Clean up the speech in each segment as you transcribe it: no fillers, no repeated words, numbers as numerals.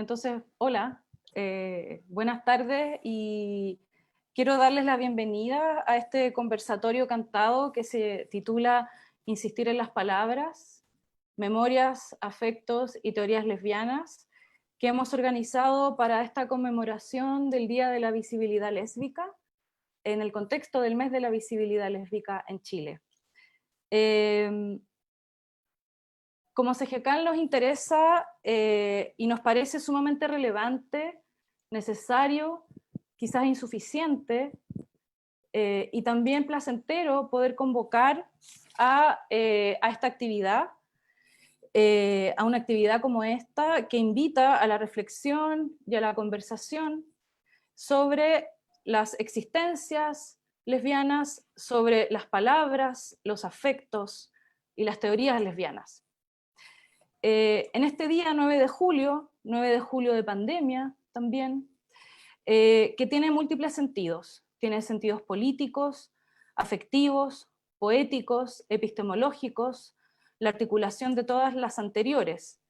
Entonces, hola, buenas tardes y quiero darles la bienvenida a este conversatorio cantado que se titula Insistir en las palabras, memorias, afectos y teorías lesbianas, que hemos organizado para esta conmemoración del Día de la Visibilidad Lésbica en el contexto del Mes de la Visibilidad Lésbica en Chile. Como CGCAN nos interesa y nos parece sumamente relevante, necesario, quizás insuficiente, y también placentero poder convocar a esta actividad, a una actividad como esta que invita a la reflexión y a la conversación sobre las existencias lesbianas, sobre las palabras, los afectos y las teorías lesbianas. En este día 9 de julio de pandemia también, que tiene múltiples sentidos. Tiene sentidos políticos, afectivos, poéticos, epistemológicos, la articulación de todas las anteriores.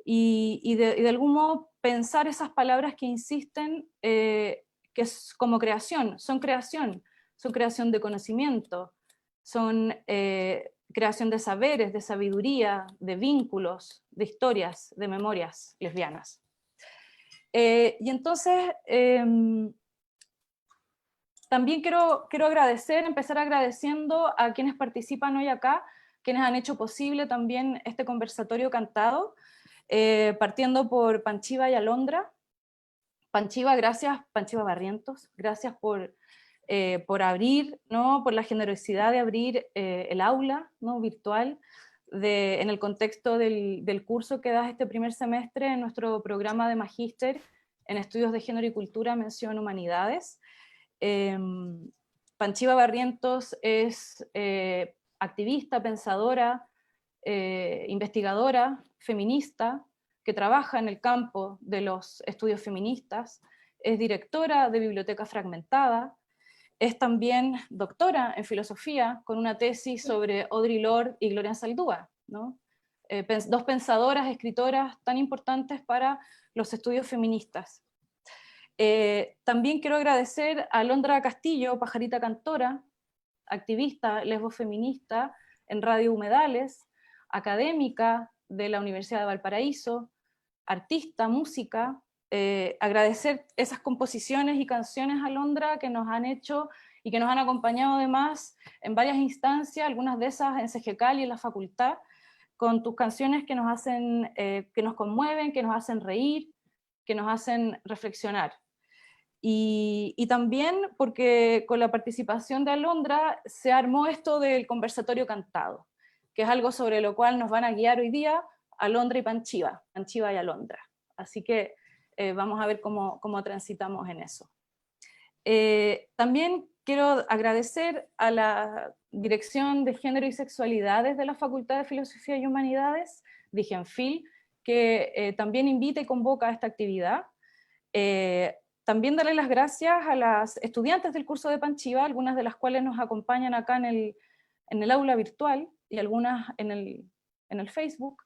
Y de algún modo pensar esas palabras que insisten, que es como creación, son creación de conocimiento, son creación de saberes, de sabiduría, de vínculos, de historias, de memorias lesbianas. Y entonces, también quiero empezar agradeciendo a quienes participan hoy acá, quienes han hecho posible también este conversatorio cantado, partiendo por Panchiva y Alondra. Panchiva, gracias, Panchiva Barrientos, gracias por abrir, ¿no? Por la generosidad de abrir el aula, ¿no? Virtual, en el contexto del curso que das este primer semestre en nuestro programa de magíster en estudios de género y cultura, mención humanidades. Panchiva Barrientos es activista, pensadora, investigadora, feminista, que trabaja en el campo de los estudios feministas, es directora de Biblioteca Fragmentada, es también doctora en filosofía con una tesis sobre Audre Lorde y Gloria Saldúa, ¿no? Dos pensadoras, escritoras tan importantes para los estudios feministas. También quiero agradecer a Alondra Castillo, pajarita cantora, activista lesbofeminista en Radio Humedales, académica de la Universidad de Valparaíso, artista, música, agradecer esas composiciones y canciones, Alondra, que nos han hecho y que nos han acompañado además en varias instancias, algunas de esas en CGCAL y en la facultad, con tus canciones que nos hacen, que nos conmueven, que nos hacen reír, que nos hacen reflexionar. Y también porque con la participación de Alondra se armó esto del conversatorio cantado, que es algo sobre lo cual nos van a guiar hoy día Alondra y Panchiva y Alondra. Así que vamos a ver cómo transitamos en eso. También quiero agradecer a la Dirección de Género y Sexualidades de la Facultad de Filosofía y Humanidades, DIGENFIL, que también invita y convoca a esta actividad. También darle las gracias a las estudiantes del curso de Panchiva, algunas de las cuales nos acompañan acá en el aula virtual y algunas en el Facebook,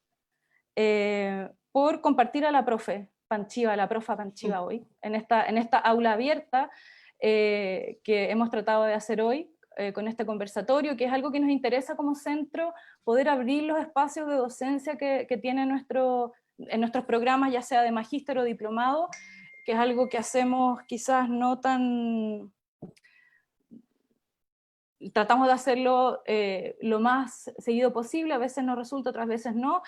por compartir a la profa Panchiva hoy, en esta aula abierta que hemos tratado de hacer hoy con este conversatorio, que es algo que nos interesa como centro, poder abrir los espacios de docencia que tiene en nuestros programas, ya sea de magíster o diplomado, que es algo que hacemos quizás no tan... Tratamos de hacerlo lo más seguido posible, a veces nos resulta, otras veces no.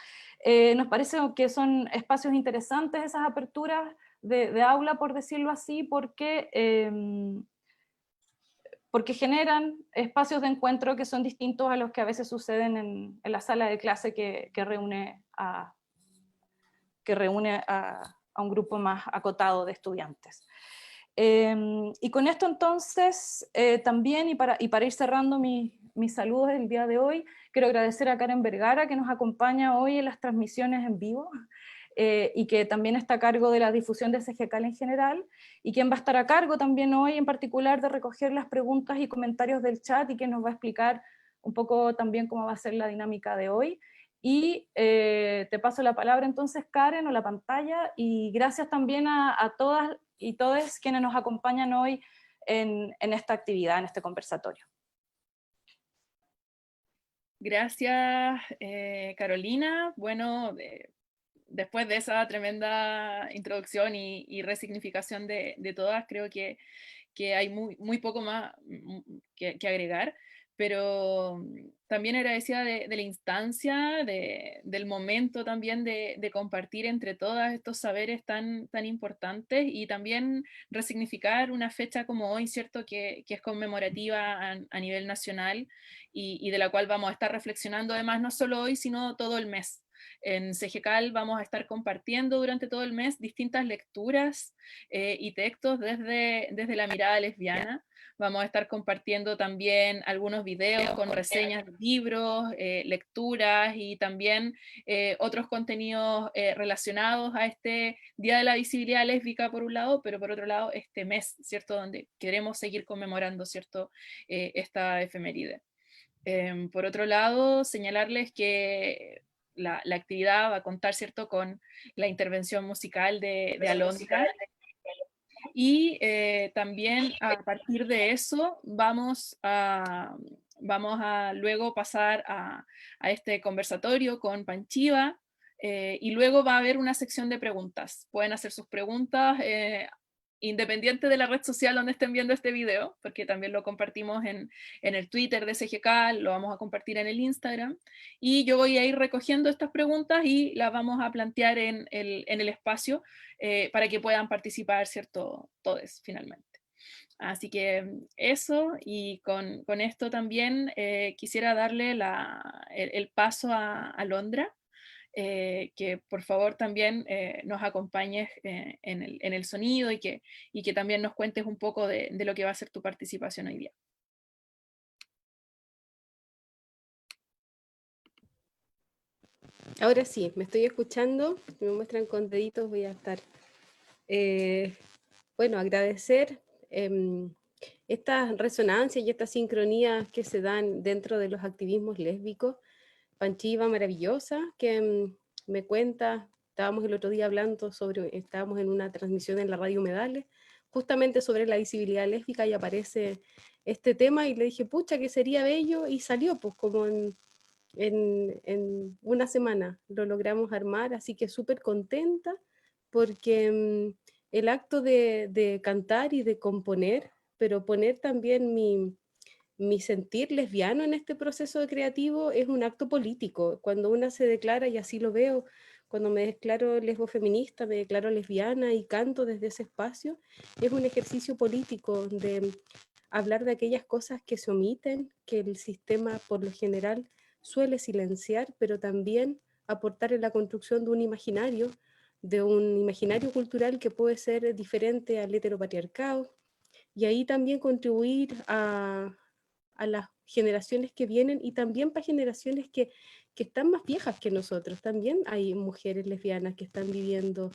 Nos parece que son espacios interesantes esas aperturas de aula, por decirlo así, porque generan espacios de encuentro que son distintos a los que a veces suceden en la sala de clase que reúne a un grupo más acotado de estudiantes. Y con esto entonces, también, y para ir cerrando mis saludos del día de hoy, quiero agradecer a Karen Vergara, que nos acompaña hoy en las transmisiones en vivo, y que también está a cargo de la difusión de CGCAL en general, y quien va a estar a cargo también hoy en particular de recoger las preguntas y comentarios del chat, y que nos va a explicar un poco también cómo va a ser la dinámica de hoy. Y te paso la palabra entonces, Karen, o la pantalla, y gracias también a todas y todos quienes nos acompañan hoy en esta actividad, en este conversatorio. Gracias, Carolina. Bueno, después de esa tremenda introducción y resignificación de todas, creo que hay muy poco más que agregar, pero también agradecida de la instancia, del momento también de compartir entre todas estos saberes tan importantes, y también resignificar una fecha como hoy, ¿cierto?, que es conmemorativa a nivel nacional, y de la cual vamos a estar reflexionando además no solo hoy, sino todo el mes. En CGCAL vamos a estar compartiendo durante todo el mes distintas lecturas y textos desde la mirada lesbiana. Vamos a estar compartiendo también algunos videos con reseñas de libros, lecturas, y también otros contenidos relacionados a este Día de la Visibilidad Lésbica por un lado, pero por otro lado este mes, ¿cierto?, donde queremos seguir conmemorando, ¿cierto?, esta efeméride. Por otro lado, señalarles que la actividad va a contar, ¿cierto?, con la intervención musical de Alondra, y también a partir de eso vamos a luego pasar a este conversatorio con Panchiva, y luego va a haber una sección de preguntas. Pueden hacer sus preguntas independiente de la red social donde estén viendo este video, porque también lo compartimos en el Twitter de CGK, lo vamos a compartir en el Instagram, y yo voy a ir recogiendo estas preguntas y las vamos a plantear en el espacio para que puedan participar, ¿cierto?, todos finalmente. Así que eso, y con esto también quisiera darle el paso a Alondra, que por favor también nos acompañes en el sonido, y que también nos cuentes un poco de lo que va a ser tu participación hoy día. Ahora sí, me estoy escuchando, me muestran con deditos, voy a estar. Bueno, agradecer estas resonancias y estas sincronías que se dan dentro de los activismos lésbicos. Panchiva maravillosa, que me cuenta, estábamos el otro día hablando estábamos en una transmisión en la radio Humedales, justamente sobre la visibilidad lésbica, y aparece este tema, y le dije, pucha, que sería bello, y salió pues como en una semana lo logramos armar, así que súper contenta, porque el acto de cantar y de componer, pero poner también mi sentir lesbiano en este proceso creativo, es un acto político. Cuando una se declara, y así lo veo, cuando me declaro lesbofeminista, me declaro lesbiana y canto desde ese espacio, es un ejercicio político de hablar de aquellas cosas que se omiten, que el sistema por lo general suele silenciar, pero también aportar en la construcción de un imaginario cultural que puede ser diferente al heteropatriarcado, y ahí también contribuir a las generaciones que vienen, y también para generaciones que están más viejas que nosotros. También hay mujeres lesbianas que están viviendo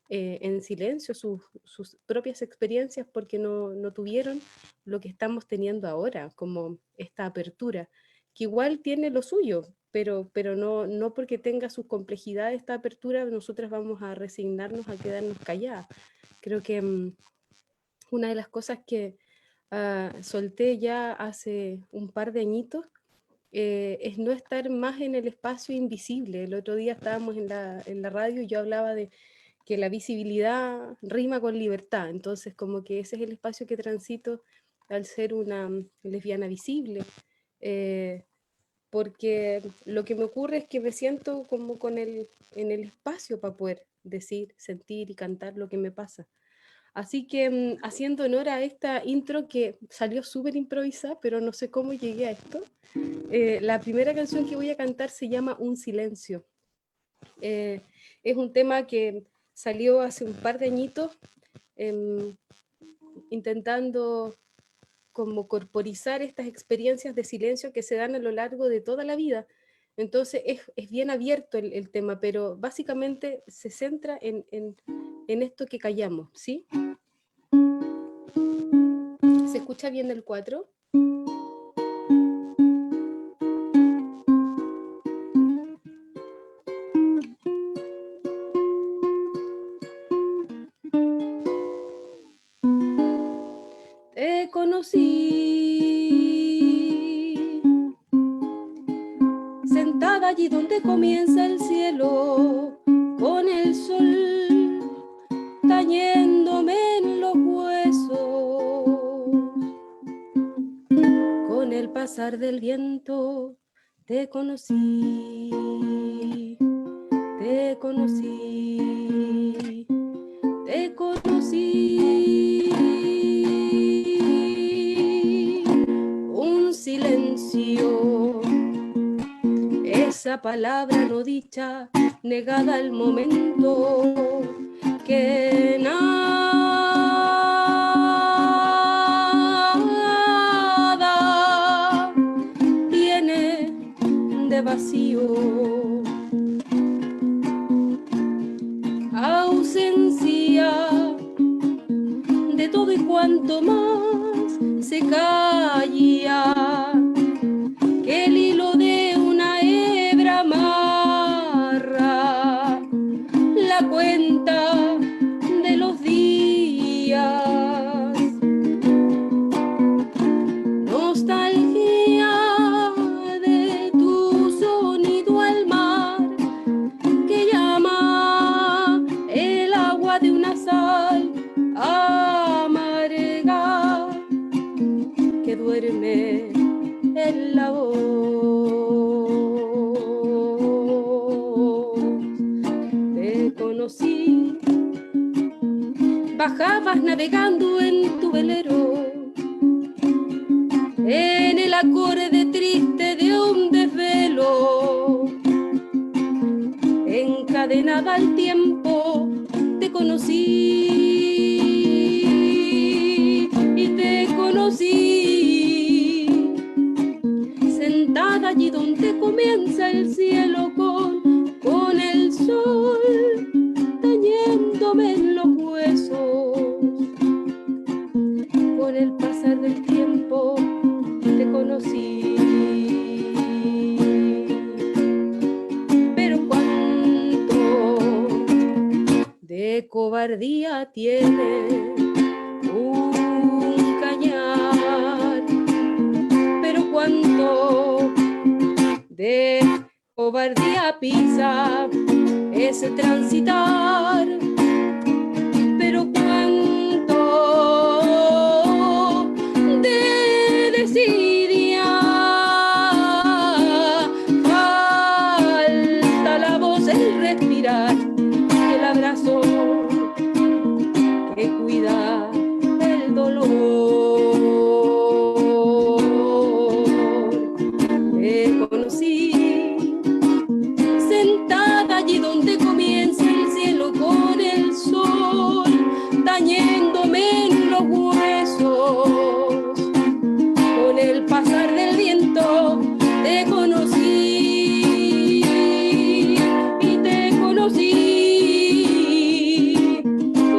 en silencio sus propias experiencias, porque no tuvieron lo que estamos teniendo ahora, como esta apertura, que igual tiene lo suyo, pero no porque tenga sus complejidades esta apertura, nosotras vamos a resignarnos a quedarnos calladas. Creo que una de las cosas que solté ya hace un par de añitos es no estar más en el espacio invisible. El otro día estábamos en la radio y yo hablaba de que la visibilidad rima con libertad, entonces como que ese es el espacio que transito al ser una lesbiana visible, porque lo que me ocurre es que me siento como en el espacio para poder decir, sentir y cantar lo que me pasa. Así que haciendo honor a esta intro que salió súper improvisada, pero no sé cómo llegué a esto, la primera canción que voy a cantar se llama Un Silencio. Es un tema que salió hace un par de añitos, intentando como corporizar estas experiencias de silencio que se dan a lo largo de toda la vida. Entonces es bien abierto el tema, pero básicamente se centra en esto que callamos, ¿sí? ¿Se escucha bien el 4? conocí, sentada allí donde comienza el cielo, con el sol tañéndome en los huesos. Con el pasar del viento te conocí, te conocí, te conocí. Un silencio, esa palabra no dicha, negada al momento, que nada tiene de vacío. Ausencia de todo y cuanto más se calla, que el hilo de una hebra amarra la cuenta de los días. Nostalgia de tu sonido al mar, que llama el agua de una sal amarga, que duerme en la voz. Te conocí, bajabas navegando en tu velero, en el acorde triste de un desvelo, encadenada al tiempo, te conocí y te conocí, sentada allí donde comienza el cielo, con el sol tañéndome en los huesos. Con el pasar del tiempo te conocí, pero cuánto de cobardía tiene un cañar, pero cuánto de cobardía pisa ese transitar, pero cuánto de desidia falta la voz, el respirar y el abrazo que cuida el dolor. Te conocí, sentada allí donde comienza el cielo, con el sol tañéndome en los huesos. Con el pasar del viento te conocí y te conocí.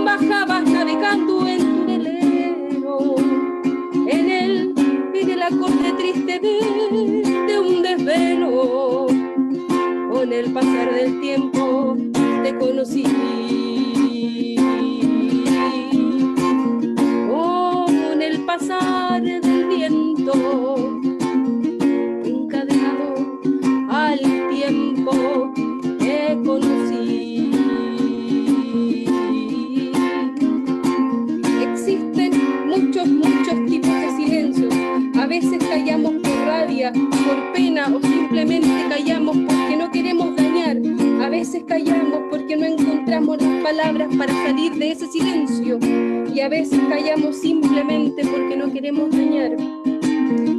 Bajabas navegando en tu velero, en el acorde triste de un desvelo. Con el pasar del tiempo te conocí, con el pasar del viento, encadenado al tiempo te conocí. Existen muchos tipos de silencios. A veces callamos por rabia, por pena, o simplemente callamos porque no queremos dañar. A veces callamos porque no encontramos las palabras para salir de ese silencio, y a veces callamos simplemente porque no queremos dañar.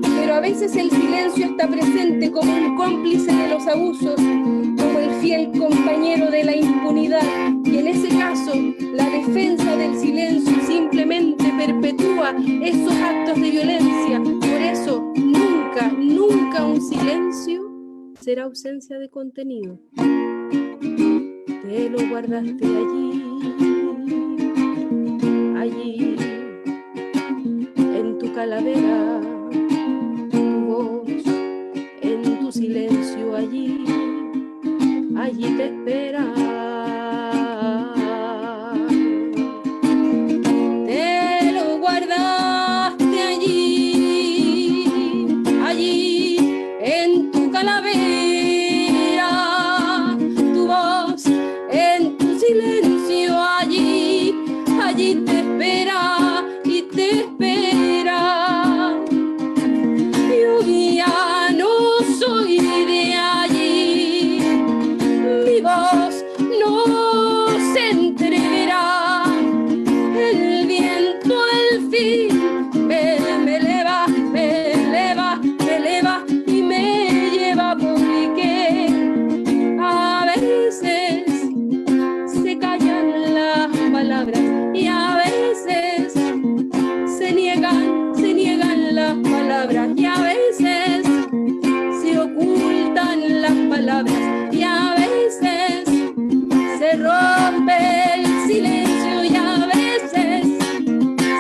Pero a veces el silencio está presente como un cómplice de los abusos, como el fiel compañero de la impunidad, y en ese caso la defensa del silencio simplemente perpetúa esos actos de violencia. Por eso nunca un silencio será ausencia de contenido. Te lo guardaste allí, en tu calavera, tu voz, en tu silencio allí te espera. Te lo guardaste palabras, y a veces se niegan las palabras, y a veces se ocultan las palabras, y a veces se rompe el silencio, y a veces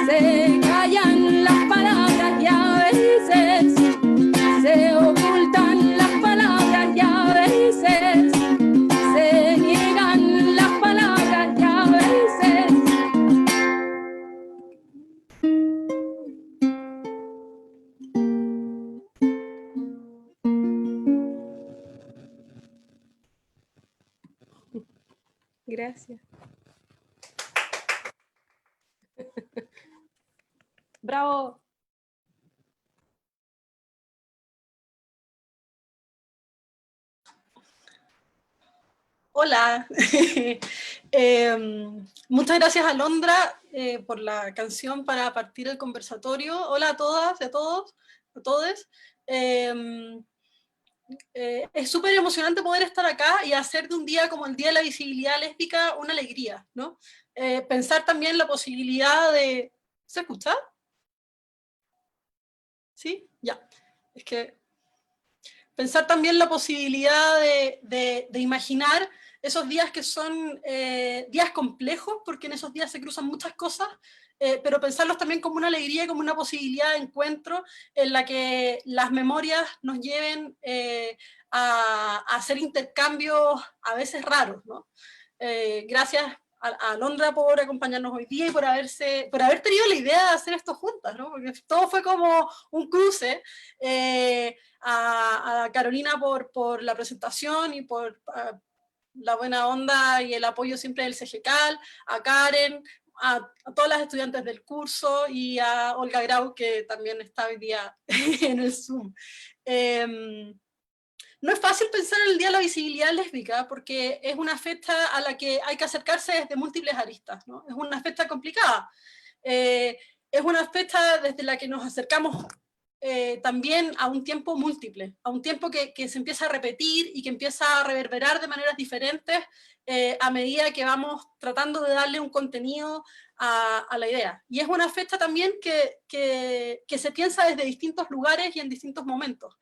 se callan las palabras, y a veces se ocultan las palabras, y a veces se niegan las palabras, y a veces. Gracias. Bravo. Hola. Muchas gracias, Alondra, por la canción para partir el conversatorio. Hola a todas y a todos, a todes. Es súper emocionante poder estar acá y hacer de un día como el Día de la Visibilidad Lésbica una alegría, ¿no? Pensar también la posibilidad de... ¿Se escucha? ¿Sí? Ya. Es que... Pensar también la posibilidad de imaginar esos días que son días complejos, porque en esos días se cruzan muchas cosas, pero pensarlos también como una alegría y como una posibilidad de encuentro en la que las memorias nos lleven a hacer intercambios a veces raros, ¿no? Gracias a Alondra por acompañarnos hoy día y por haber tenido la idea de hacer esto juntas, ¿no? Porque todo fue como un cruce. A Carolina por la presentación y por la buena onda y el apoyo siempre del CGCAL, a Karen, a todas las estudiantes del curso y a Olga Grau, que también está hoy día en el Zoom. No es fácil pensar en el Día de la Visibilidad Lésbica porque es una fecha a la que hay que acercarse desde múltiples aristas, ¿no? Es una fecha complicada. Es una fecha desde la que nos acercamos también a un tiempo múltiple, a un tiempo que se empieza a repetir y que empieza a reverberar de maneras diferentes a medida que vamos tratando de darle un contenido a la idea. Y es una fecha también que se piensa desde distintos lugares y en distintos momentos.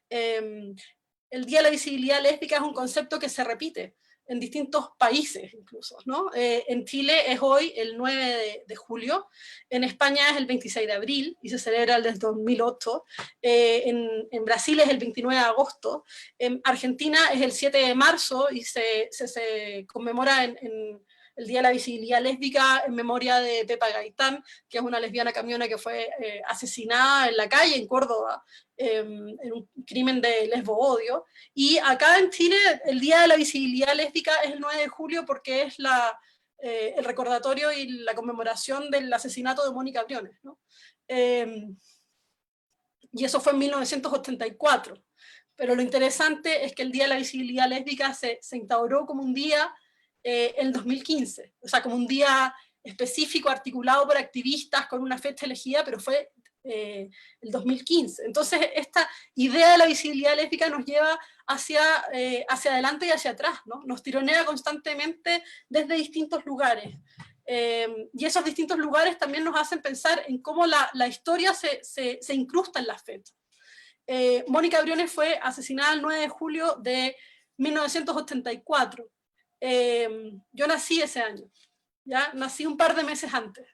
El Día de la Visibilidad Lésbica es un concepto que se repite en distintos países incluso, ¿no? En Chile es hoy el 9 de julio, en España es el 26 de abril y se celebra desde 2008, en Brasil es el 29 de agosto, en Argentina es el 7 de marzo y se conmemora en el Día de la Visibilidad Lésbica en memoria de Pepa Gaitán, que es una lesbiana camiona que fue asesinada en la calle en Córdoba, en un crimen de lesbo-odio. Y acá en Chile el Día de la Visibilidad Lésbica es el 9 de julio porque es el recordatorio y la conmemoración del asesinato de Mónica Briones, ¿no? Y eso fue en 1984. Pero lo interesante es que el Día de la Visibilidad Lésbica se instauró como un día en 2015, o sea, como un día específico, articulado por activistas, con una fecha elegida, pero fue el 2015. Entonces, esta idea de la visibilidad lésbica nos lleva hacia adelante y hacia atrás, ¿no? Nos tironea constantemente desde distintos lugares. Y esos distintos lugares también nos hacen pensar en cómo la historia se incrusta en las fechas. Mónica Briones fue asesinada el 9 de julio de 1984. Yo nací ese año, ¿ya? Nací un par de meses antes.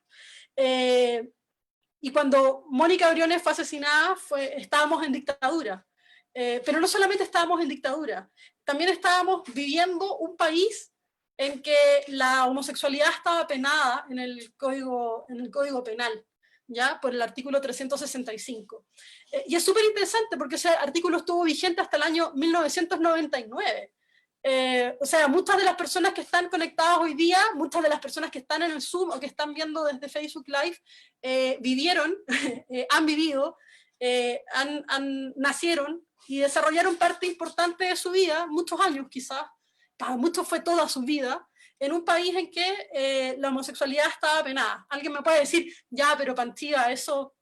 Y cuando Mónica Briones fue asesinada, estábamos en dictadura. Pero no solamente estábamos en dictadura, también estábamos viviendo un país en que la homosexualidad estaba penada en el Código Penal, ¿ya? Por el artículo 365. Y es súper interesante porque ese artículo estuvo vigente hasta el año 1999. O sea, muchas de las personas que están conectadas hoy día, muchas de las personas que están en el Zoom o que están viendo desde Facebook Live, vivieron, han vivido, nacieron y desarrollaron parte importante de su vida, muchos años quizás, para muchos fue toda su vida, en un país en que la homosexualidad estaba penada. Alguien me puede decir, ya, pero Panchía, eso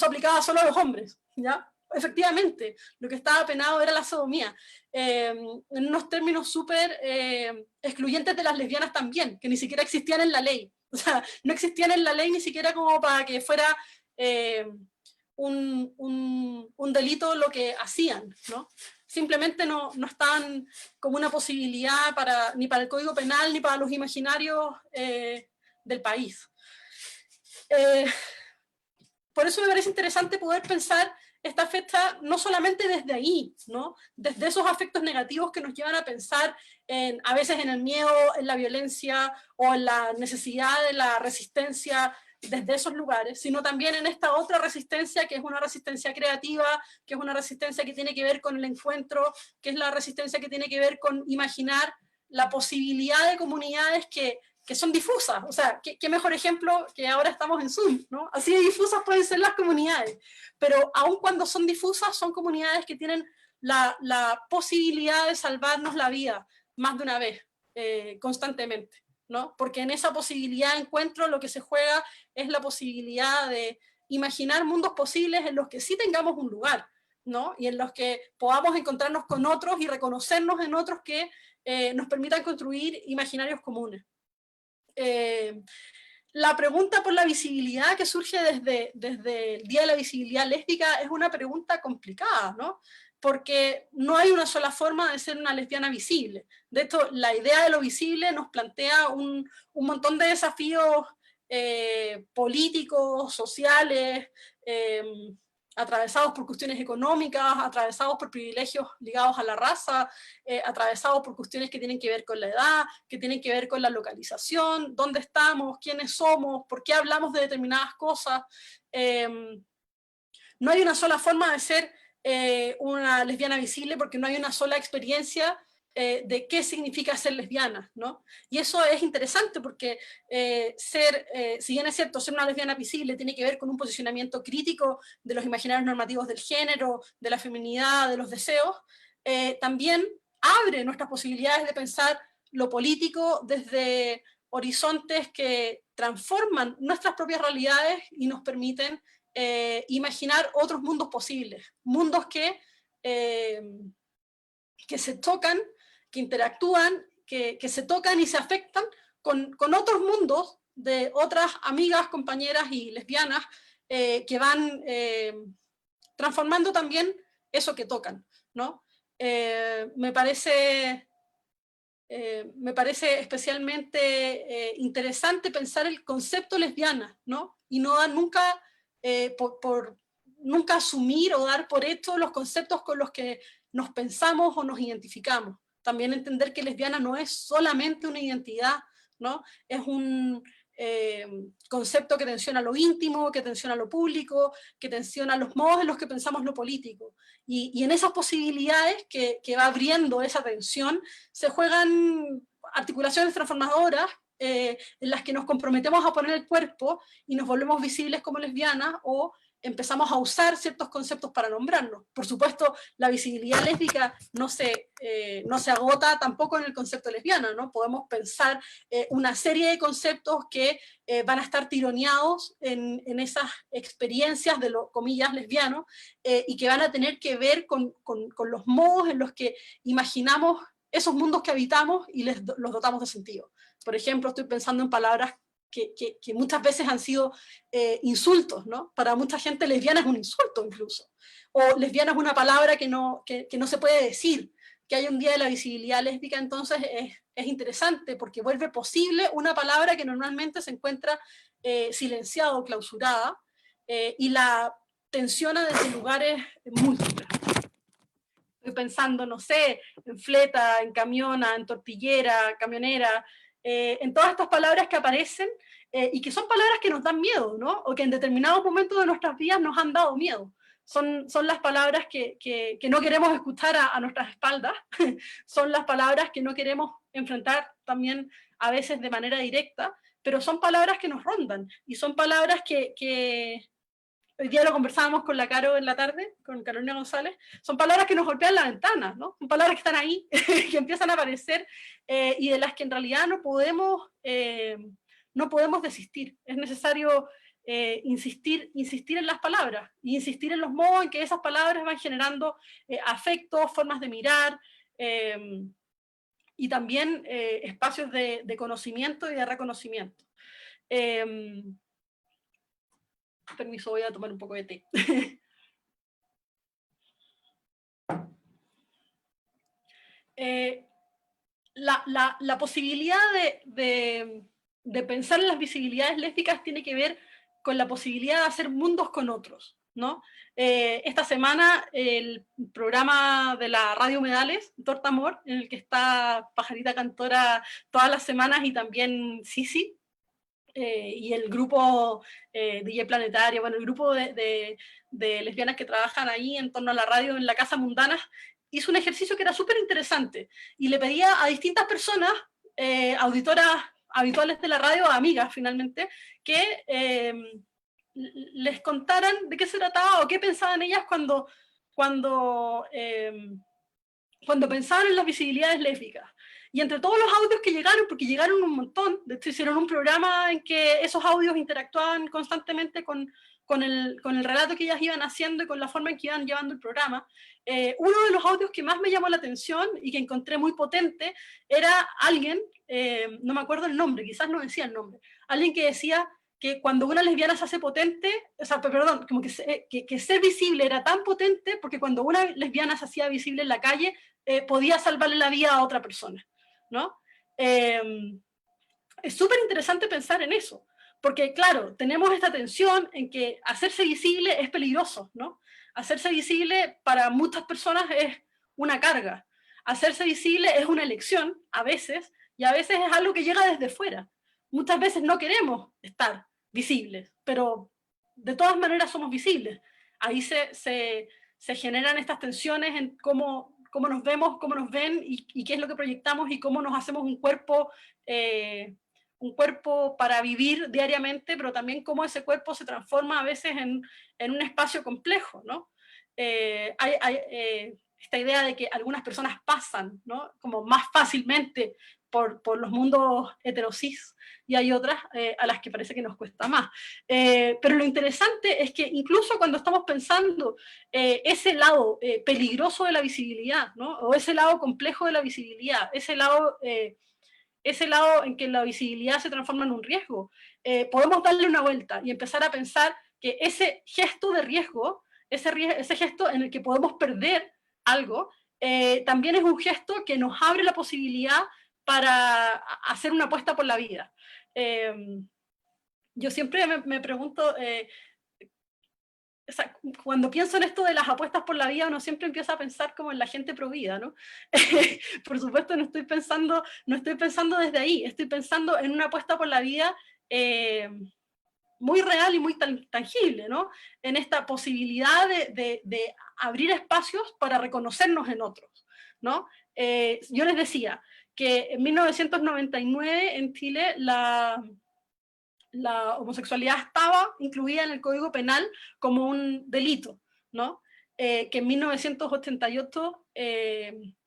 aplicaba solo a los hombres, ¿ya? Efectivamente, lo que estaba penado era la sodomía, en unos términos súper excluyentes de las lesbianas también, que ni siquiera existían en la ley. O sea, no existían en la ley ni siquiera como para que fuera un delito lo que hacían, ¿no? Simplemente no estaban como una posibilidad ni para el Código Penal ni para los imaginarios del país. Por eso me parece interesante poder pensar esta fecha no solamente desde ahí, ¿no? Desde esos afectos negativos que nos llevan a pensar a veces en el miedo, en la violencia o en la necesidad de la resistencia desde esos lugares, sino también en esta otra resistencia que es una resistencia creativa, que es una resistencia que tiene que ver con el encuentro, que es la resistencia que tiene que ver con imaginar la posibilidad de comunidades que son difusas. O sea, ¿qué mejor ejemplo que ahora estamos en Zoom, ¿no? Así de difusas pueden ser las comunidades, pero aun cuando son difusas, son comunidades que tienen la posibilidad de salvarnos la vida más de una vez, constantemente, ¿no? Porque en esa posibilidad de encuentro lo que se juega es la posibilidad de imaginar mundos posibles en los que sí tengamos un lugar, ¿no? Y en los que podamos encontrarnos con otros y reconocernos en otros que nos permitan construir imaginarios comunes. La pregunta por la visibilidad que surge desde el Día de la Visibilidad Lésbica es una pregunta complicada, ¿no? Porque no hay una sola forma de ser una lesbiana visible. De hecho, la idea de lo visible nos plantea un montón de desafíos políticos, sociales, atravesados por cuestiones económicas, atravesados por privilegios ligados a la raza, atravesados por cuestiones que tienen que ver con la edad, que tienen que ver con la localización, dónde estamos, quiénes somos, por qué hablamos de determinadas cosas. No hay una sola forma de ser una lesbiana visible porque no hay una sola experiencia de qué significa ser lesbiana, ¿no? Y eso es interesante porque si bien es cierto, ser una lesbiana visible tiene que ver con un posicionamiento crítico de los imaginarios normativos del género, de la feminidad, de los deseos, también abre nuestras posibilidades de pensar lo político desde horizontes que transforman nuestras propias realidades y nos permiten imaginar otros mundos posibles, mundos que se tocan, que interactúan, que se tocan y se afectan con otros mundos de otras amigas, compañeras y lesbianas que van transformando también eso que tocan, ¿no? Me parece especialmente interesante pensar el concepto lesbiana, ¿no? Y no dar nunca, nunca asumir o dar por hecho los conceptos con los que nos pensamos o nos identificamos. También entender que lesbiana no es solamente una identidad, ¿no? Es un concepto que tensiona lo íntimo, que tensiona lo público, que tensiona los modos en los que pensamos lo político. Y en esas posibilidades que va abriendo esa tensión, se juegan articulaciones transformadoras en las que nos comprometemos a poner el cuerpo y nos volvemos visibles como lesbianas o empezamos a usar ciertos conceptos para nombrarnos. Por supuesto, la visibilidad lésbica no se agota tampoco en el concepto lesbiana, ¿no? Podemos pensar una serie de conceptos que van a estar tironeados en esas experiencias de lo, comillas, lesbianos, y que van a tener que ver con los modos en los que imaginamos esos mundos que habitamos y los dotamos de sentido. Por ejemplo, estoy pensando en palabras que muchas veces han sido insultos, ¿no? Para mucha gente lesbiana es un insulto incluso, o lesbiana es una palabra que no se puede decir. Que haya un día de la visibilidad lésbica entonces es interesante porque vuelve posible una palabra que normalmente se encuentra silenciada o clausurada y la tensiona desde lugares múltiples. Estoy pensando, no sé, en fleta, en camiona, en tortillera, camionera, en todas estas palabras que aparecen y que son palabras que nos dan miedo, ¿no? O que en determinados momentos de nuestras vidas nos han dado miedo. Son las palabras que no queremos escuchar a nuestras espaldas, son las palabras que no queremos enfrentar también a veces de manera directa, pero son palabras que nos rondan y son palabras que hoy día lo conversábamos con la Caro en la tarde, con Carolina González, son palabras que nos golpean la ventana, ¿no? Son palabras que están ahí, que empiezan a aparecer y de las que en realidad no podemos desistir. Es necesario insistir en las palabras y insistir en los modos en que esas palabras van generando afectos, formas de mirar y también espacios de conocimiento y de reconocimiento. Permiso, voy a tomar un poco de té. La posibilidad de pensar en las visibilidades lésbicas tiene que ver con la posibilidad de hacer mundos con otros, ¿no? Esta semana el programa de la Radio Humedales, Torta Amor, en el que está Pajarita Cantora todas las semanas y también Sisi, y el grupo DJ Planetaria, bueno, el grupo de lesbianas que trabajan ahí en torno a la radio en la Casa Mundanas, hizo un ejercicio que era súper interesante y le pedía a distintas personas, auditoras habituales de la radio, amigas finalmente, que les contaran de qué se trataba o qué pensaban ellas cuando pensaban en las visibilidades lésbicas. Y entre todos los audios que llegaron, porque llegaron un montón, de hecho hicieron un programa en que esos audios interactuaban constantemente con el relato que ellas iban haciendo y con la forma en que iban llevando el programa. Uno de los audios que más me llamó la atención y que encontré muy potente era alguien, no me acuerdo el nombre, quizás no decía el nombre, alguien que decía que cuando una lesbiana se hace potente, o sea, perdón, como que ser visible era tan potente porque cuando una lesbiana se hacía visible en la calle, podía salvarle la vida a otra persona, ¿no? Es súper interesante pensar en eso, porque claro, tenemos esta tensión en que hacerse visible es peligroso, ¿no? Hacerse visible para muchas personas es una carga, hacerse visible es una elección, a veces, y a veces es algo que llega desde fuera. Muchas veces no queremos estar visibles, pero de todas maneras somos visibles. Ahí se generan estas tensiones en cómo nos vemos, cómo nos ven y qué es lo que proyectamos y cómo nos hacemos un cuerpo para vivir diariamente, pero también cómo ese cuerpo se transforma a veces en un espacio complejo, ¿no? Hay esta idea de que algunas personas pasan, ¿no? Como más fácilmente por los mundos heterosis, y hay otras a las que parece que nos cuesta más. Pero lo interesante es que incluso cuando estamos pensando ese lado peligroso de la visibilidad, ¿no? O ese lado complejo de la visibilidad, ese lado en que la visibilidad se transforma en un riesgo, podemos darle una vuelta y empezar a pensar que ese gesto de riesgo, ese gesto en el que podemos perder algo, también es un gesto que nos abre la posibilidad para hacer una apuesta por la vida. Yo siempre me pregunto, o sea, cuando pienso en esto de las apuestas por la vida, uno siempre empieza a pensar como en la gente pro vida, ¿no? Por supuesto no estoy pensando desde ahí, estoy pensando en una apuesta por la vida muy real y muy tangible, ¿no? En esta posibilidad de abrir espacios para reconocernos en otros, ¿no? Yo les decía que en 1999 en Chile la homosexualidad estaba incluida en el Código Penal como un delito, ¿no? Que en 1988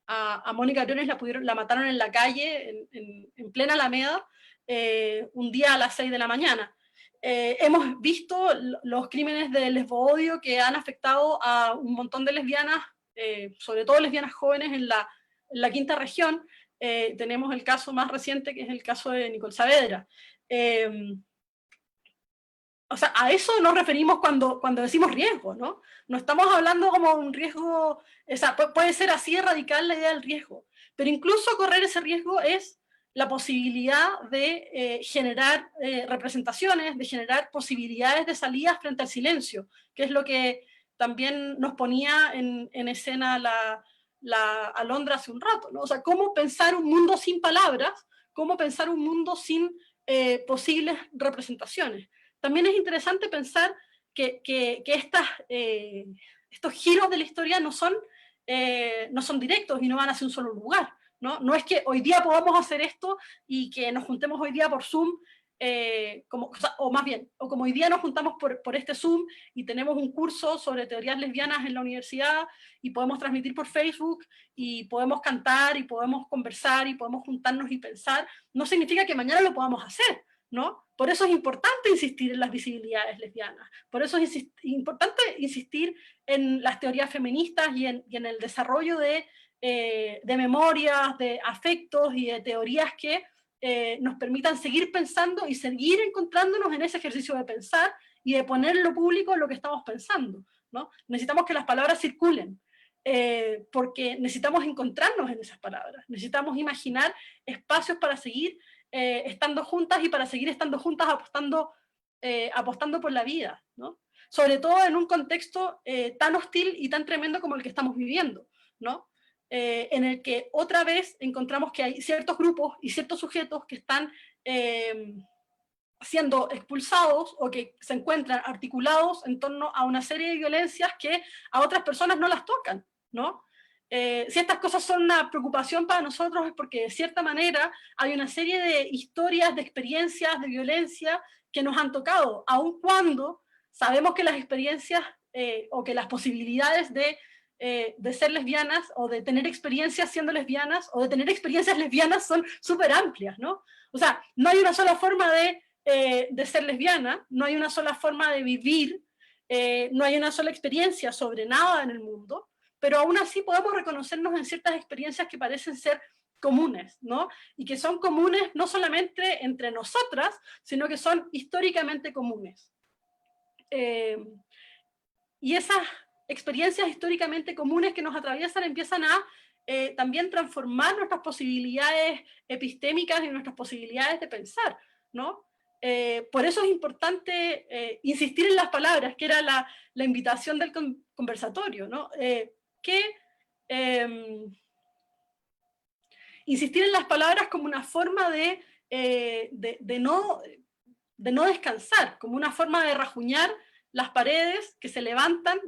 a Mónica Briones la mataron en la calle, en plena Alameda, un día a las 6 de la mañana. Hemos visto los crímenes de lesboodio que han afectado a un montón de lesbianas, sobre todo lesbianas jóvenes en la quinta región. Tenemos el caso más reciente, que es el caso de Nicole Saavedra. O sea, a eso nos referimos cuando decimos riesgo, ¿no? No estamos hablando como un riesgo, o sea, puede ser así de radical la idea del riesgo, pero incluso correr ese riesgo es la posibilidad de generar representaciones, de generar posibilidades de salidas frente al silencio, que es lo que también nos ponía en escena Alondra hace un rato, ¿no? O sea, cómo pensar un mundo sin palabras, cómo pensar un mundo sin posibles representaciones. También es interesante pensar que estos giros de la historia no son directos y no van hacia un solo lugar, ¿no? No es que hoy día podamos hacer esto y que nos juntemos hoy día por Zoom, o más bien, o como hoy día nos juntamos por este Zoom y tenemos un curso sobre teorías lesbianas en la universidad y podemos transmitir por Facebook y podemos cantar y podemos conversar y podemos juntarnos y pensar, no significa que mañana lo podamos hacer, ¿no? Por eso es importante insistir en las visibilidades lesbianas, por eso es importante insistir en las teorías feministas y en el desarrollo de memorias, de afectos y de teorías que nos permitan seguir pensando y seguir encontrándonos en ese ejercicio de pensar y de poner en lo público lo que estamos pensando, ¿no? Necesitamos que las palabras circulen, porque necesitamos encontrarnos en esas palabras, necesitamos imaginar espacios para seguir estando juntas y para seguir estando juntas apostando por la vida, ¿no? Sobre todo en un contexto tan hostil y tan tremendo como el que estamos viviendo, ¿no? En el que otra vez encontramos que hay ciertos grupos y ciertos sujetos que están siendo expulsados o que se encuentran articulados en torno a una serie de violencias que a otras personas no las tocan, ¿no? Si estas cosas son una preocupación para nosotros es porque de cierta manera hay una serie de historias, de experiencias, de violencia que nos han tocado, aun cuando sabemos que las experiencias o que las posibilidades de ser lesbianas o de tener experiencias siendo lesbianas o de tener experiencias lesbianas son súper amplias, ¿no? O sea, no hay una sola forma de ser lesbiana, no hay una sola forma de vivir, no hay una sola experiencia sobre nada en el mundo, pero aún así podemos reconocernos en ciertas experiencias que parecen ser comunes, ¿no? Y que son comunes no solamente entre nosotras, sino que son históricamente comunes. Y esas experiencias históricamente comunes que nos atraviesan empiezan a también transformar nuestras posibilidades epistémicas y nuestras posibilidades de pensar, ¿no? Por eso es importante insistir en las palabras, que era la invitación del conversatorio, ¿no? Insistir en las palabras como una forma de no descansar, como una forma de rajuñar las paredes que se levantan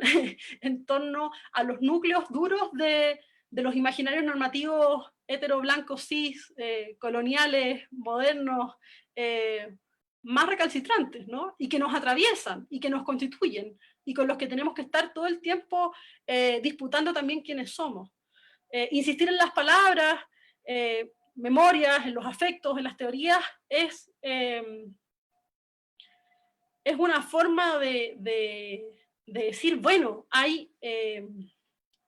en torno a los núcleos duros de los imaginarios normativos hetero, blancos, cis, coloniales, modernos, más recalcitrantes, ¿no? Y que nos atraviesan, y que nos constituyen, y con los que tenemos que estar todo el tiempo disputando también quiénes somos. Insistir en las palabras, memorias, en los afectos, en las teorías, es una forma de decir, bueno, hay...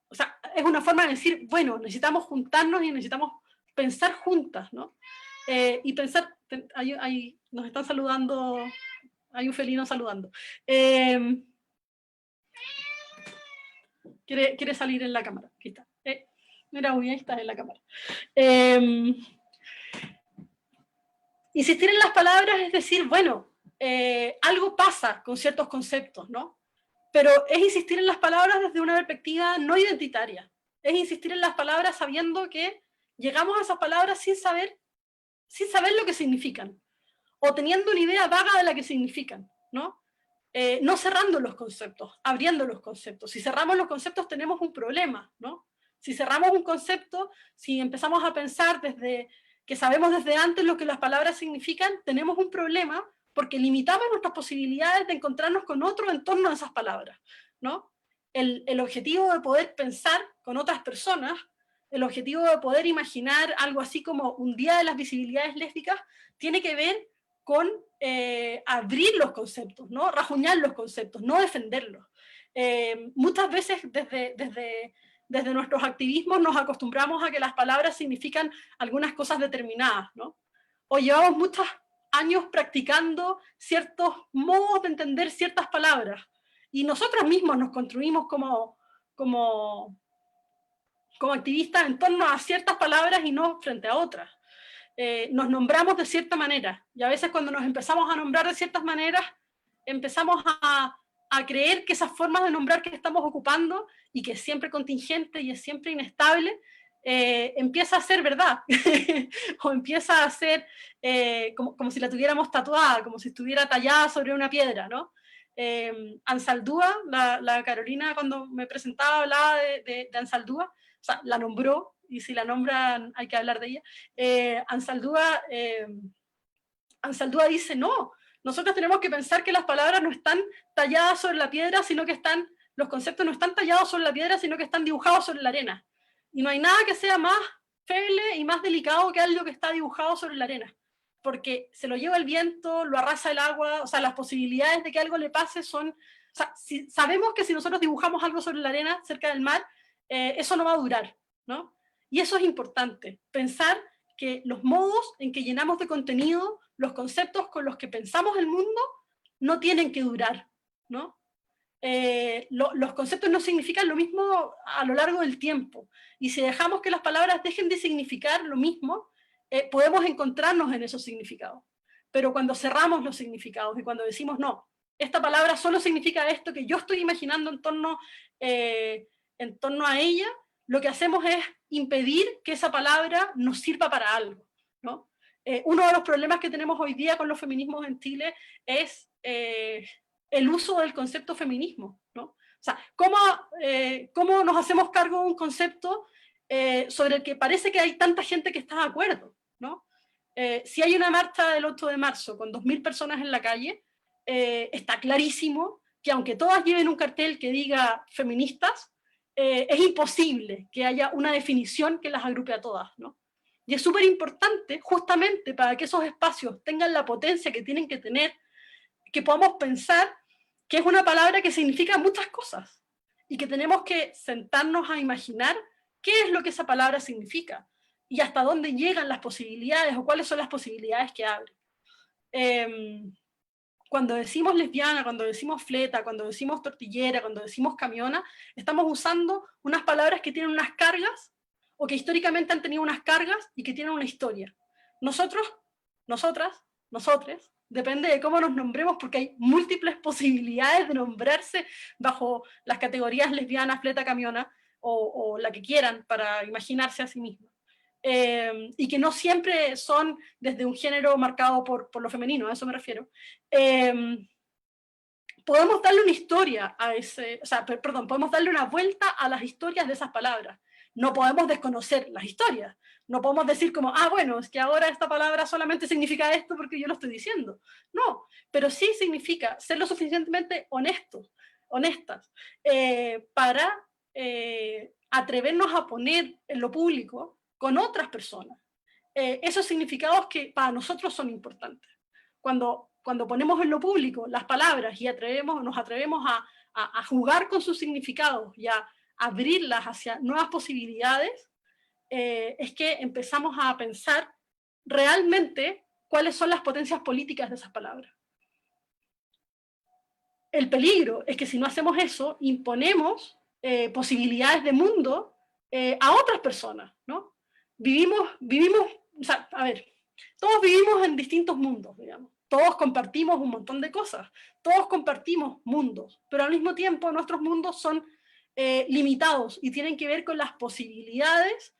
o sea, es una forma de decir, bueno, necesitamos juntarnos y necesitamos pensar juntas, ¿no? Y pensar, nos están saludando, hay un felino saludando. Quiere salir en la cámara, aquí está. Mira, uy, ahí está en la cámara. Insistir en las palabras es decir, bueno, algo pasa con ciertos conceptos, ¿no? Pero es insistir en las palabras desde una perspectiva no identitaria. Es insistir en las palabras sabiendo que llegamos a esas palabras sin saber lo que significan, o teniendo una idea vaga de la que significan, ¿no? No cerrando los conceptos, abriendo los conceptos. Si cerramos los conceptos tenemos un problema, ¿no? Si cerramos un concepto, si empezamos a pensar desde que sabemos desde antes lo que las palabras significan, tenemos un problema porque limitamos nuestras posibilidades de encontrarnos con otro en torno a esas palabras, ¿no? El objetivo de poder pensar con otras personas, el objetivo de poder imaginar algo así como un día de las visibilidades lésbicas, tiene que ver con abrir los conceptos, ¿no? Rajuñar los conceptos, no defenderlos. Muchas veces desde nuestros activismos nos acostumbramos a que las palabras significan algunas cosas determinadas, ¿no? O llevamos muchos años practicando ciertos modos de entender ciertas palabras, y nosotros mismos nos construimos como activistas en torno a ciertas palabras y no frente a otras. Nos nombramos de cierta manera, y a veces cuando nos empezamos a nombrar de ciertas maneras, empezamos a creer que esas formas de nombrar que estamos ocupando, y que es siempre contingente y es siempre inestable, empieza a ser verdad, o empieza a ser como si la tuviéramos tatuada, como si estuviera tallada sobre una piedra, ¿no? Ansaldúa, la Carolina cuando me presentaba hablaba de Ansaldúa, o sea, la nombró, y si la nombran hay que hablar de ella. Ansaldúa dice, no, nosotros tenemos que pensar que las palabras no están talladas sobre la piedra, sino que los conceptos no están tallados sobre la piedra, sino que están dibujados sobre la arena. Y no hay nada que sea más feble y más delicado que algo que está dibujado sobre la arena, porque se lo lleva el viento, lo arrasa el agua, o sea, las posibilidades de que algo le pase son... O sea, sabemos que si nosotros dibujamos algo sobre la arena cerca del mar, eso no va a durar, ¿no? Y eso es importante, pensar que los modos en que llenamos de contenido los conceptos con los que pensamos el mundo no tienen que durar, ¿no? Los conceptos no significan lo mismo a lo largo del tiempo, y si dejamos que las palabras dejen de significar lo mismo, podemos encontrarnos en esos significados. Pero cuando cerramos los significados y cuando decimos, no, esta palabra solo significa esto que yo estoy imaginando en torno a ella, lo que hacemos es impedir que esa palabra nos sirva para algo, ¿no? Uno de los problemas que tenemos hoy día con los feminismos en Chile es el uso del concepto feminismo, ¿no? O sea, ¿cómo nos hacemos cargo de un concepto sobre el que parece que hay tanta gente que está de acuerdo, ¿no? Si hay una marcha del 8 de marzo con 2000 personas en la calle, está clarísimo que aunque todas lleven un cartel que diga feministas, es imposible que haya una definición que las agrupe a todas, ¿no? Y es súper importante, justamente para que esos espacios tengan la potencia que tienen que tener, que podamos pensar que es una palabra que significa muchas cosas, y que tenemos que sentarnos a imaginar qué es lo que esa palabra significa, y hasta dónde llegan las posibilidades, o cuáles son las posibilidades que abre. Cuando decimos lesbiana, cuando decimos fleta, cuando decimos tortillera, cuando decimos camiona, estamos usando unas palabras que tienen unas cargas, o que históricamente han tenido unas cargas y que tienen una historia. Nosotros, nosotras, nosotres, depende de cómo nos nombremos, porque hay múltiples posibilidades de nombrarse bajo las categorías lesbiana, fleta, camiona, o la que quieran para imaginarse a sí misma. Y que no siempre son desde un género marcado por lo femenino, a eso me refiero. Podemos darle una historia a ese, o sea, perdón, podemos darle una vuelta a las historias de esas palabras. No podemos desconocer las historias. No podemos decir como, ah, bueno, es que ahora esta palabra solamente significa esto porque yo lo estoy diciendo. No, pero sí significa ser lo suficientemente honestas, para atrevernos a poner en lo público con otras personas esos significados que para nosotros son importantes. Cuando ponemos en lo público las palabras y nos atrevemos a jugar con sus significados y a abrirlas hacia nuevas posibilidades, es que empezamos a pensar realmente cuáles son las potencias políticas de esas palabras. El peligro es que si no hacemos eso, imponemos posibilidades de mundo a otras personas, ¿no? Vivimos, o sea, a ver, todos vivimos en distintos mundos, digamos. Todos compartimos un montón de cosas, todos compartimos mundos, pero al mismo tiempo nuestros mundos son limitados y tienen que ver con las posibilidades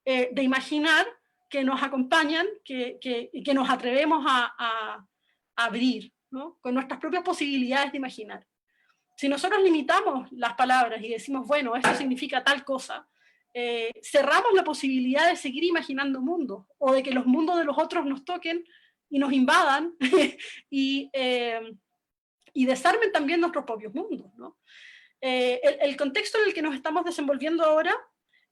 de imaginar que nos acompañan, que nos atrevemos a abrir, ¿no? Con nuestras propias posibilidades de imaginar. Si nosotros limitamos las palabras y decimos, bueno, esto significa tal cosa, cerramos la posibilidad de seguir imaginando mundos, o de que los mundos de los otros nos toquen y nos invadan y desarmen también nuestros propios mundos, ¿no? El contexto en el que nos estamos desenvolviendo ahora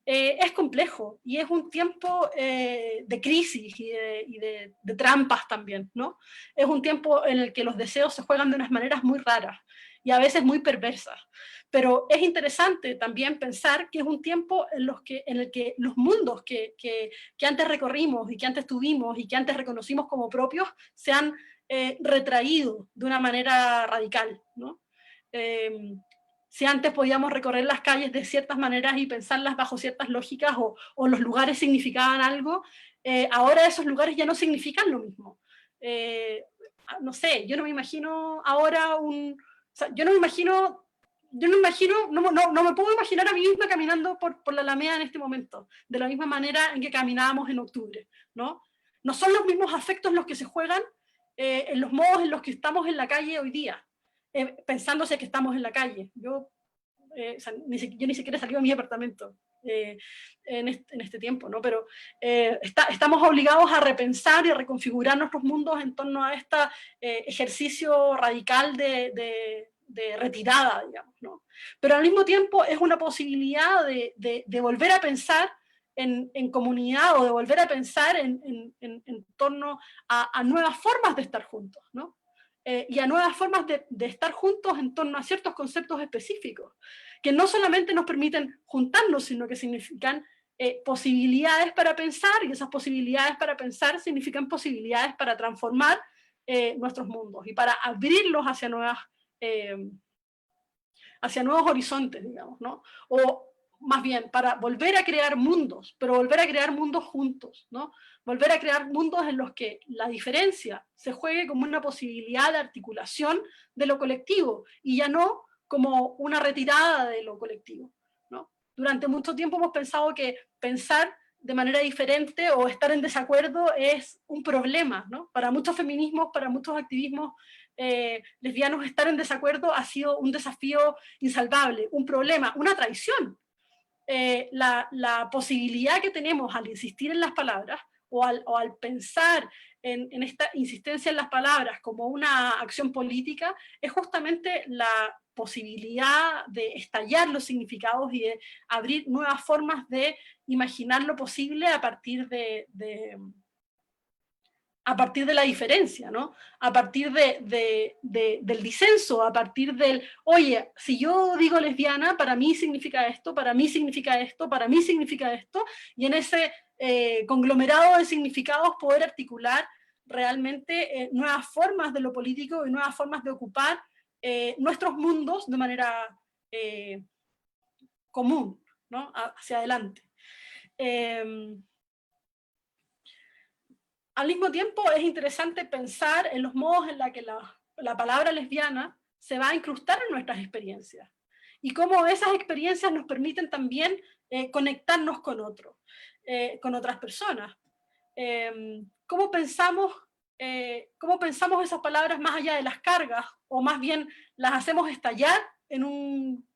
es complejo, y es un tiempo de crisis y de trampas también, ¿no? Es un tiempo en el que los deseos se juegan de unas maneras muy raras y a veces muy perversas, pero es interesante también pensar que es un tiempo en el que los mundos que antes recorrimos y que antes tuvimos y que antes reconocimos como propios se han retraído de una manera radical, ¿no? Si antes podíamos recorrer las calles de ciertas maneras y pensarlas bajo ciertas lógicas, o los lugares significaban algo, ahora esos lugares ya no significan lo mismo. No sé, yo no me imagino ahora o sea, yo no me puedo imaginar a mí misma caminando por la Alameda en este momento, de la misma manera en que caminábamos en octubre, ¿no? No son los mismos afectos los que se juegan en los modos en los que estamos en la calle hoy día. Pensándose que estamos en la calle. Yo ni siquiera he salido de mi apartamento en este tiempo, ¿no? Pero estamos obligados a repensar y a reconfigurar nuestros mundos en torno a este ejercicio radical de retirada, digamos, ¿no? Pero al mismo tiempo es una posibilidad de volver a pensar en comunidad, o de volver a pensar en torno a nuevas formas de estar juntos, ¿no? Y a nuevas formas de estar juntos en torno a ciertos conceptos específicos, que no solamente nos permiten juntarnos, sino que significan posibilidades para pensar, y esas posibilidades para pensar significan posibilidades para transformar nuestros mundos y para abrirlos hacia nuevos horizontes, digamos, ¿no? O más bien, para volver a crear mundos, pero volver a crear mundos juntos, ¿no? Volver a crear mundos en los que la diferencia se juegue como una posibilidad de articulación de lo colectivo, y ya no como una retirada de lo colectivo, ¿no? Durante mucho tiempo hemos pensado que pensar de manera diferente o estar en desacuerdo es un problema, ¿no? Para muchos feminismos, para muchos activismos lesbianos, estar en desacuerdo ha sido un desafío insalvable, un problema, una traición. La posibilidad que tenemos al insistir en las palabras o al pensar en esta insistencia en las palabras como una acción política es justamente la posibilidad de estallar los significados y de abrir nuevas formas de imaginar lo posible a partir de la diferencia, ¿no? A partir del disenso, a partir del, oye, si yo digo lesbiana, para mí significa esto, para mí significa esto, para mí significa esto, y en ese conglomerado de significados poder articular realmente nuevas formas de lo político y nuevas formas de ocupar nuestros mundos de manera común, ¿no? Hacia adelante. Al mismo tiempo es interesante pensar en los modos en los que la palabra lesbiana se va a incrustar en nuestras experiencias y cómo esas experiencias nos permiten también conectarnos con otros, con otras personas. ¿Cómo pensamos esas palabras más allá de las cargas, o más bien las hacemos estallar en un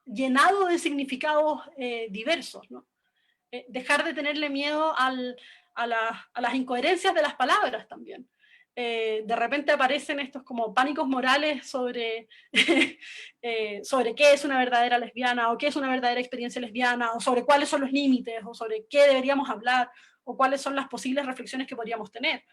llenado de significados diversos, ¿no? Dejar de tenerle miedo a las incoherencias de las palabras también. De repente aparecen estos como pánicos morales sobre qué es una verdadera lesbiana, o qué es una verdadera experiencia lesbiana, o sobre cuáles son los límites, o sobre qué deberíamos hablar, o cuáles son las posibles reflexiones que podríamos tener.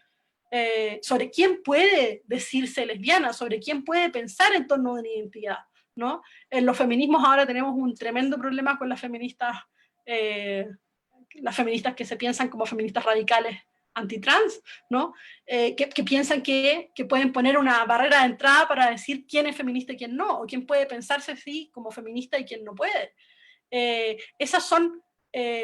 Sobre quién puede decirse lesbiana, sobre quién puede pensar en torno a una identidad, ¿no? En los feminismos ahora tenemos un tremendo problema con las feministas que se piensan como feministas radicales antitrans, ¿no? Que piensan que pueden poner una barrera de entrada para decir quién es feminista y quién no, o quién puede pensarse así como feminista y quién no puede. Esos son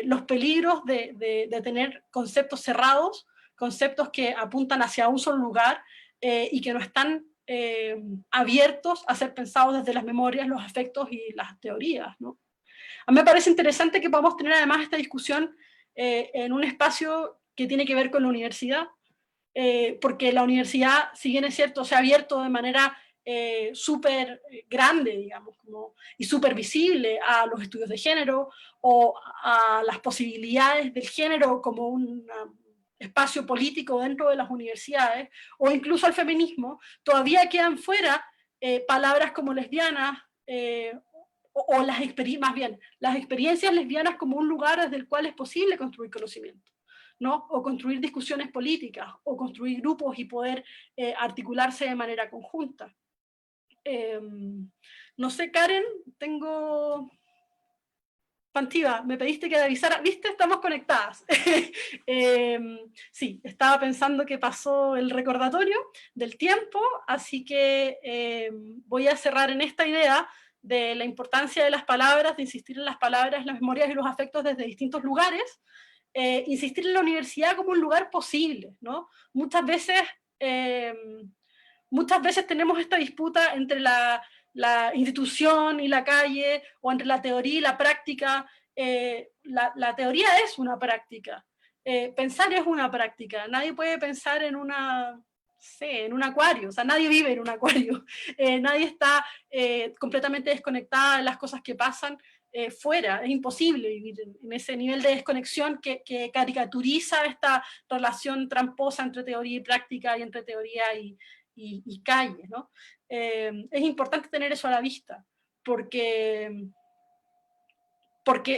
los peligros de tener conceptos cerrados, conceptos que apuntan hacia un solo lugar y que no están abiertos a ser pensados desde las memorias, los afectos y las teorías, ¿no? A mí me parece interesante que podamos tener además esta discusión en un espacio que tiene que ver con la universidad, porque la universidad, si bien es cierto, se ha abierto de manera súper grande, digamos, y súper visible a los estudios de género, o a las posibilidades del género como un espacio político dentro de las universidades, o incluso al feminismo, todavía quedan fuera palabras como lesbianas, o las experiencias lesbianas como un lugar desde el cual es posible construir conocimiento, ¿no? O construir discusiones políticas, o construir grupos y poder articularse de manera conjunta. No sé, Karen, tengo... Pantiva, me pediste que avisara, ¿viste? Estamos conectadas. Sí, estaba pensando que pasó el recordatorio del tiempo, así que voy a cerrar en esta idea de la importancia de las palabras, de insistir en las palabras, las memorias y los afectos desde distintos lugares, insistir en la universidad como un lugar posible, ¿no? Muchas veces tenemos esta disputa entre la institución y la calle, o entre la teoría y la práctica. La teoría es una práctica, pensar es una práctica, nadie puede pensar en en un acuario, o sea, nadie vive en un acuario, nadie está completamente desconectada de las cosas que pasan fuera, es imposible vivir en ese nivel de desconexión que caricaturiza esta relación tramposa entre teoría y práctica, y entre teoría y calle, ¿no? Es importante tener eso a la vista, porque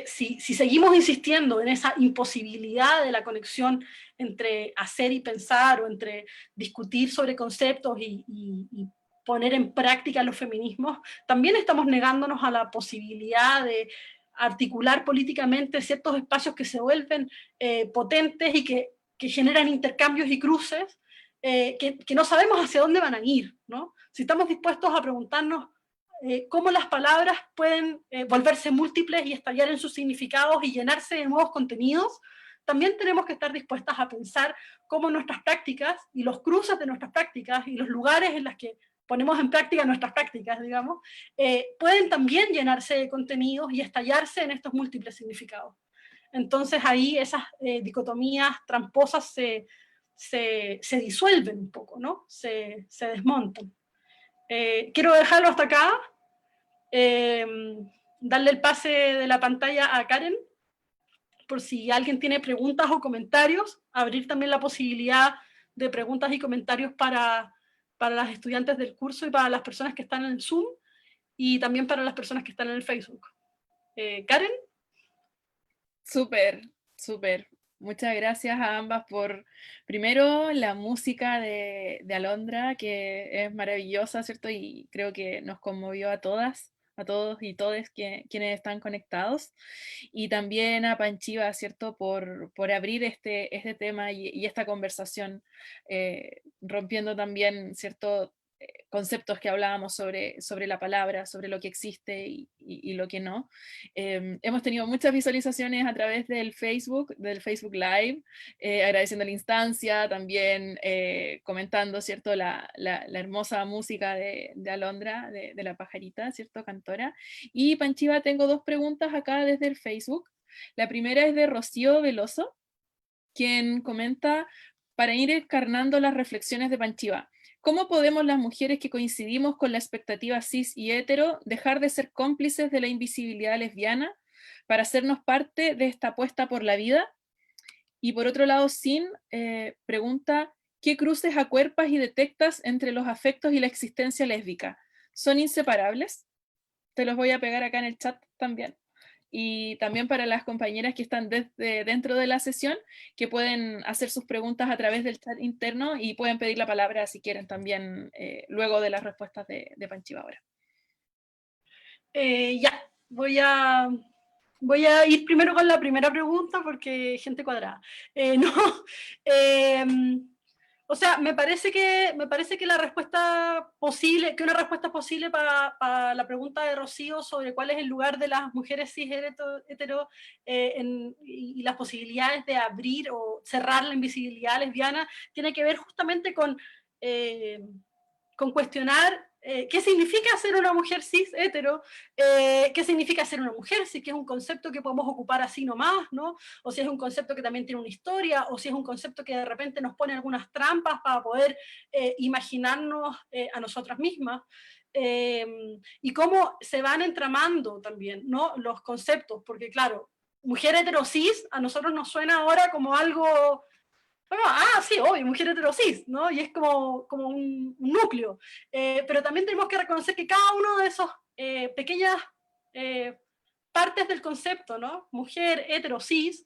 si seguimos insistiendo en esa imposibilidad de la conexión entre hacer y pensar, o entre discutir sobre conceptos y poner en práctica los feminismos, también estamos negándonos a la posibilidad de articular políticamente ciertos espacios que se vuelven potentes y que generan intercambios y cruces que no sabemos hacia dónde van a ir, ¿no? Si estamos dispuestos a preguntarnos cómo las palabras pueden volverse múltiples y estallar en sus significados y llenarse de nuevos contenidos, también tenemos que estar dispuestas a pensar cómo nuestras prácticas y los cruces de nuestras prácticas y los lugares en los que ponemos en práctica nuestras prácticas, digamos, pueden también llenarse de contenidos y estallarse en estos múltiples significados. Entonces ahí esas dicotomías tramposas se disuelven un poco, ¿no? Se desmontan. Quiero dejarlo hasta acá, darle el pase de la pantalla a Karen, por si alguien tiene preguntas o comentarios, abrir también la posibilidad de preguntas y comentarios para las estudiantes del curso y para las personas que están en el Zoom, y también para las personas que están en el Facebook. Karen. Súper, súper. Muchas gracias a ambas por, primero, la música de Alondra, que es maravillosa, ¿cierto? Y creo que nos conmovió a todas, a todos y todes quienes están conectados. Y también a Panchiva, ¿cierto? Por abrir este tema y esta conversación, rompiendo también, ¿cierto? Conceptos que hablábamos sobre la palabra, sobre lo que existe y lo que no. Hemos tenido muchas visualizaciones a través del Facebook Live, agradeciendo la instancia, también comentando, ¿cierto? La hermosa música de Alondra, de la pajarita, ¿cierto? Cantora. Y Panchiva, tengo dos preguntas acá desde el Facebook. La primera es de Rocío Veloso, quien comenta, para ir encarnando las reflexiones de Panchiva, ¿cómo podemos las mujeres que coincidimos con la expectativa cis y hetero dejar de ser cómplices de la invisibilidad lesbiana para hacernos parte de esta apuesta por la vida? Y por otro lado, Sin pregunta, ¿qué cruces acuerpas y detectas entre los afectos y la existencia lésbica? ¿Son inseparables? Te los voy a pegar acá en el chat también. Y también para las compañeras que están dentro de la sesión, que pueden hacer sus preguntas a través del chat interno y pueden pedir la palabra si quieren también luego de las respuestas de Panchiva ahora. Ya, voy a ir primero con la primera pregunta porque gente cuadrada. No, o sea, me parece que la respuesta posible, que una respuesta posible para la pregunta de Rocío sobre cuál es el lugar de las mujeres cis hetero y las posibilidades de abrir o cerrar la invisibilidad lesbiana tiene que ver justamente con cuestionar qué significa ser una mujer cis hetero, qué significa ser una mujer, si es que es un concepto que podemos ocupar así nomás, ¿no? O si es un concepto que también tiene una historia, o si es un concepto que de repente nos pone algunas trampas para poder imaginarnos a nosotras mismas. Y cómo se van entramando también, ¿no? Los conceptos, porque claro, mujer hetero cis a nosotros nos suena ahora como algo... sí, obvio, mujer heterosis, ¿no? Y es como un núcleo. Pero también tenemos que reconocer que cada uno de esos pequeñas partes del concepto, ¿no? Mujer heterosis,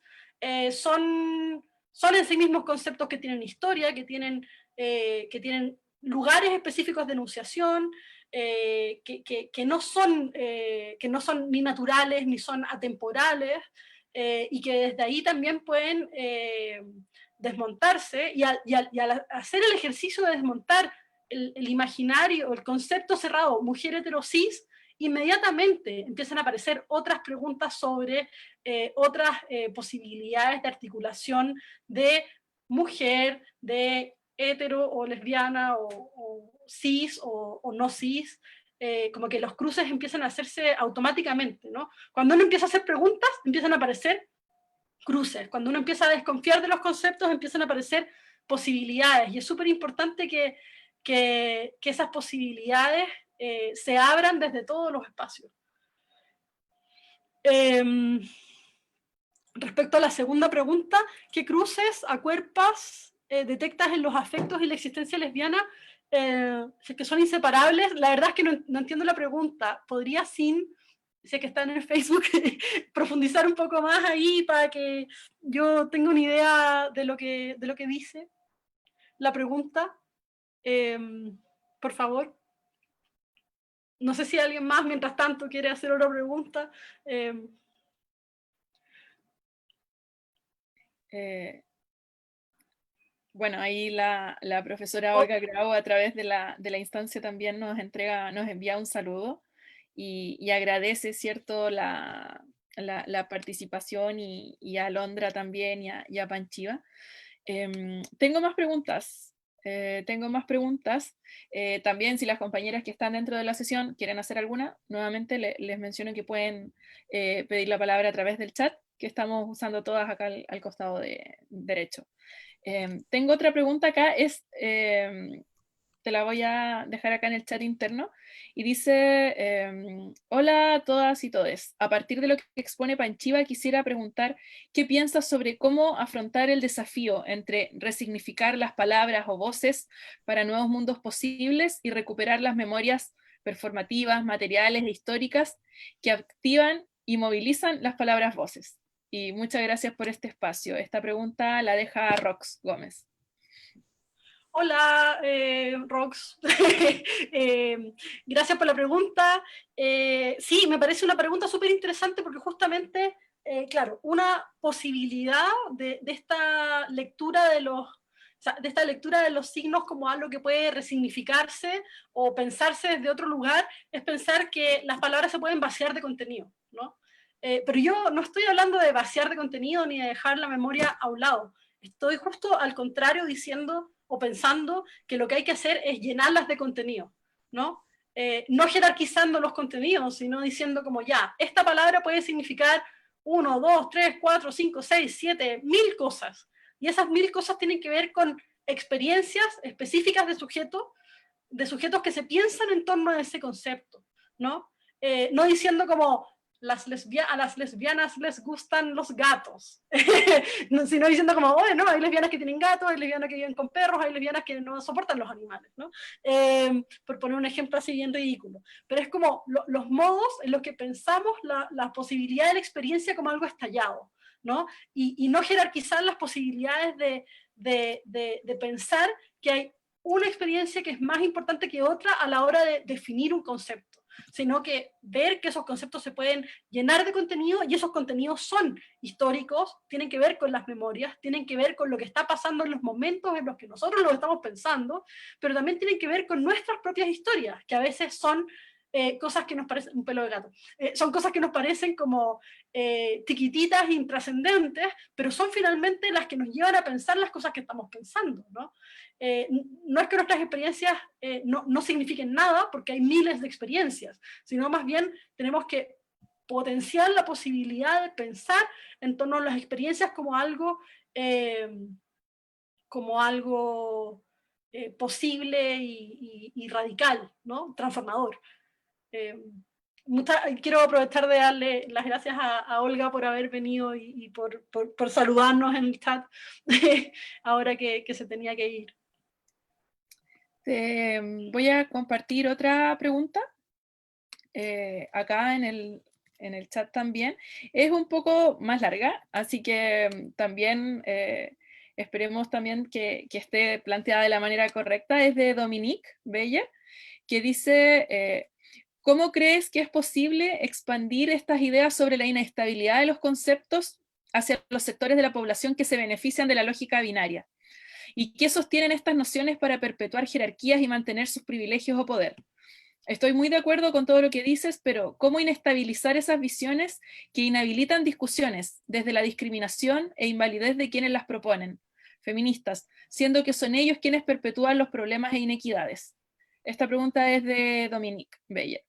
son en sí mismos conceptos que tienen historia, que tienen lugares específicos de enunciación, que no son ni naturales ni son atemporales, y que desde ahí también pueden desmontarse, y al hacer el ejercicio de desmontar el imaginario, el concepto cerrado, mujer heterosis, inmediatamente empiezan a aparecer otras preguntas sobre otras posibilidades de articulación de mujer, de hetero o lesbiana o cis o no cis, como que los cruces empiezan a hacerse automáticamente, ¿no? Cuando uno empieza a hacer preguntas, empiezan a aparecer cruces. Cuando uno empieza a desconfiar de los conceptos, empiezan a aparecer posibilidades, y es súper importante que esas posibilidades se abran desde todos los espacios. Respecto a la segunda pregunta, ¿qué cruces, acuerpas detectas en los afectos y la existencia lesbiana que son inseparables? La verdad es que no entiendo la pregunta. ¿Podría Sin, sé que está en el Facebook, profundizar un poco más ahí para que yo tenga una idea de lo que dice la pregunta? Por favor. No sé si alguien más, mientras tanto, quiere hacer otra pregunta. Bueno, ahí la profesora Olga Grau a través de la instancia también nos envía un saludo y agradece, ¿cierto?, la participación y a Londra también y a Panchiva. Tengo más preguntas. También si las compañeras que están dentro de la sesión quieren hacer alguna, nuevamente les menciono que pueden pedir la palabra a través del chat, que estamos usando todas acá al costado derecho. Tengo otra pregunta acá, te la voy a dejar acá en el chat interno, y dice, hola a todas y todes. A partir de lo que expone Panchiva, quisiera preguntar qué piensas sobre cómo afrontar el desafío entre resignificar las palabras o voces para nuevos mundos posibles y recuperar las memorias performativas, materiales e históricas que activan y movilizan las palabras voces. Y muchas gracias por este espacio. Esta pregunta la deja Rox Gómez. Hola, Rox. Gracias por la pregunta. Sí, me parece una pregunta súper interesante porque justamente, claro, una posibilidad de esta lectura de los signos como algo que puede resignificarse o pensarse desde otro lugar, es pensar que las palabras se pueden vaciar de contenido, ¿no? Pero yo no estoy hablando de vaciar de contenido ni de dejar la memoria a un lado. Estoy justo al contrario diciendo o pensando que lo que hay que hacer es llenarlas de contenido, ¿no? No jerarquizando los contenidos, sino diciendo como ya, esta palabra puede significar 1, 2, 3, 4, 5, 6, 7, 1000 cosas. Y esas 1000 cosas tienen que ver con experiencias específicas de sujetos que se piensan en torno a ese concepto, ¿no? No diciendo como a las lesbianas les gustan los gatos, sino diciendo como, oye, no, hay lesbianas que tienen gatos, hay lesbianas que viven con perros, hay lesbianas que no soportan los animales, ¿no? Por poner un ejemplo así bien ridículo. Pero es como los modos en los que pensamos la posibilidad de la experiencia como algo estallado, ¿no? Y no jerarquizar las posibilidades de pensar que hay una experiencia que es más importante que otra a la hora de definir un concepto, sino que ver que esos conceptos se pueden llenar de contenido y esos contenidos son históricos, tienen que ver con las memorias, tienen que ver con lo que está pasando en los momentos en los que nosotros lo estamos pensando, pero también tienen que ver con nuestras propias historias, que a veces son cosas que nos parecen, un pelo de gato, son cosas que nos parecen como tiquititas, intrascendentes, pero son finalmente las que nos llevan a pensar las cosas que estamos pensando, ¿no? No es que nuestras experiencias no signifiquen nada, porque hay miles de experiencias, sino más bien tenemos que potenciar la posibilidad de pensar en torno a las experiencias como algo posible y radical, ¿no? Transformador. Quiero aprovechar de darle las gracias a Olga por haber venido y por saludarnos en el chat ahora que se tenía que ir. Voy a compartir otra pregunta acá en el chat también. Es un poco más larga, así que también esperemos también que esté planteada de la manera correcta. Es de Dominique Bella, que dice, ¿cómo crees que es posible expandir estas ideas sobre la inestabilidad de los conceptos hacia los sectores de la población que se benefician de la lógica binaria? ¿Y qué sostienen estas nociones para perpetuar jerarquías y mantener sus privilegios o poder? Estoy muy de acuerdo con todo lo que dices, pero ¿cómo inestabilizar esas visiones que inhabilitan discusiones desde la discriminación e invalidez de quienes las proponen, feministas, siendo que son ellos quienes perpetúan los problemas e inequidades? Esta pregunta es de Dominique Bella.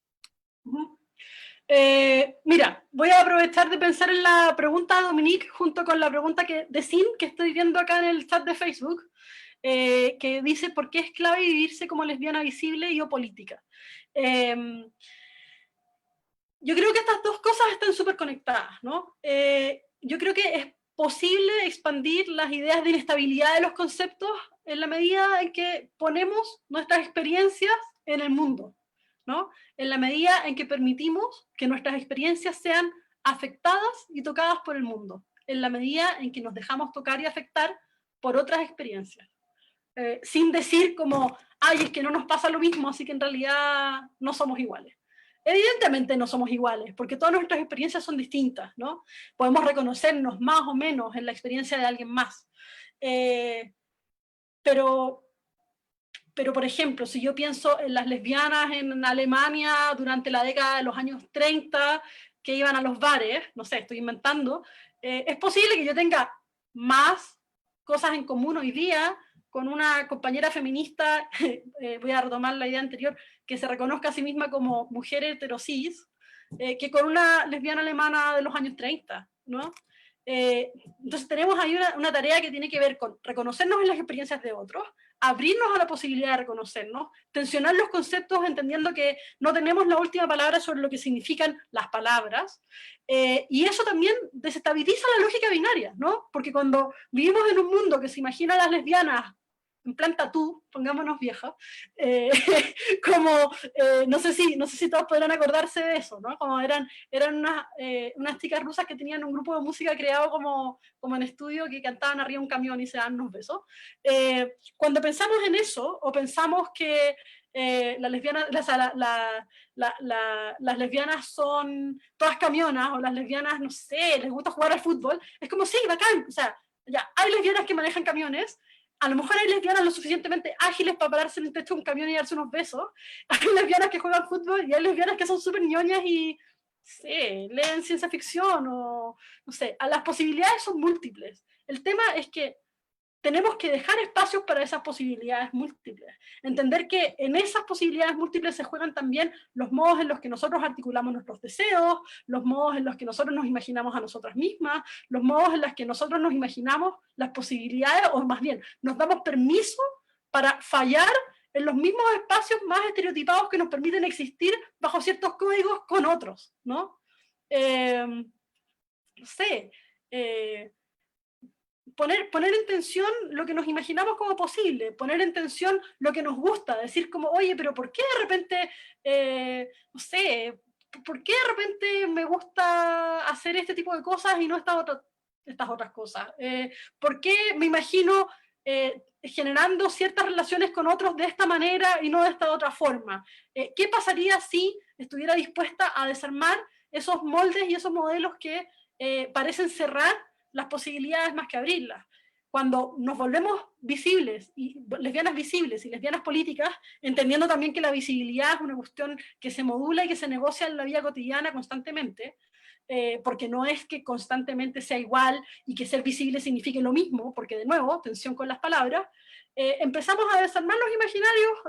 Mira, voy a aprovechar de pensar en la pregunta de Dominique junto con la pregunta de Sin, que estoy viendo acá en el chat de Facebook, que dice ¿por qué es clave vivirse como lesbiana visible y o política? Yo creo que estas dos cosas están súper conectadas, ¿no? Yo creo que es posible expandir las ideas de inestabilidad de los conceptos en la medida en que ponemos nuestras experiencias en el mundo, ¿no? En la medida en que permitimos que nuestras experiencias sean afectadas y tocadas por el mundo, en la medida en que nos dejamos tocar y afectar por otras experiencias, sin decir como, ay, es que no nos pasa lo mismo, así que en realidad no somos iguales. Evidentemente no somos iguales, porque todas nuestras experiencias son distintas, ¿no? Podemos reconocernos más o menos en la experiencia de alguien más. Pero, por ejemplo, si yo pienso en las lesbianas en Alemania durante la década de los años 30, que iban a los bares, no sé, estoy inventando, es posible que yo tenga más cosas en común hoy día con una compañera feminista, voy a retomar la idea anterior, que se reconozca a sí misma como mujer heterosis, que con una lesbiana alemana de los años 30, ¿no? Entonces tenemos ahí una tarea que tiene que ver con reconocernos en las experiencias de otros, abrirnos a la posibilidad de reconocernos, tensionar los conceptos entendiendo que no tenemos la última palabra sobre lo que significan las palabras, y eso también desestabiliza la lógica binaria, ¿no? Porque cuando vivimos en un mundo que se imagina a las lesbianas en plan tatú, pongámonos viejas, como, no sé si todos podrán acordarse de eso, ¿no? Como eran unas chicas rusas que tenían un grupo de música creado como en estudio, que cantaban arriba de un camión y se daban unos besos. Cuando pensamos en eso, o pensamos que las lesbianas son todas camionas, o las lesbianas, no sé, les gusta jugar al fútbol, es como, sí, bacán, o sea, ya, hay lesbianas que manejan camiones, a lo mejor hay lesbianas lo suficientemente ágiles para pararse en el techo de un camión y darse unos besos, hay lesbianas que juegan fútbol y hay lesbianas que son súper ñoñas y, sí, leen ciencia ficción, o no sé, las posibilidades son múltiples. El tema es que tenemos que dejar espacios para esas posibilidades múltiples. Entender que en esas posibilidades múltiples se juegan también los modos en los que nosotros articulamos nuestros deseos, los modos en los que nosotros nos imaginamos a nosotras mismas, los modos en los que nosotros nos imaginamos las posibilidades, o más bien, nos damos permiso para fallar en los mismos espacios más estereotipados que nos permiten existir bajo ciertos códigos con otros, ¿no? No sé, poner en tensión lo que nos imaginamos como posible, poner en tensión lo que nos gusta, decir como, oye, pero ¿por qué de repente, no sé, por qué de repente me gusta hacer este tipo de cosas y no estas otras cosas? ¿Por qué me imagino generando ciertas relaciones con otros de esta manera y no de esta otra forma? ¿Qué pasaría si estuviera dispuesta a desarmar esos moldes y esos modelos que parecen cerrar las posibilidades más que abrirlas? Cuando nos volvemos visibles, y lesbianas políticas, entendiendo también que la visibilidad es una cuestión que se modula y que se negocia en la vida cotidiana constantemente, porque no es que constantemente sea igual y que ser visible signifique lo mismo, porque de nuevo, tensión con las palabras, empezamos a desarmar los imaginarios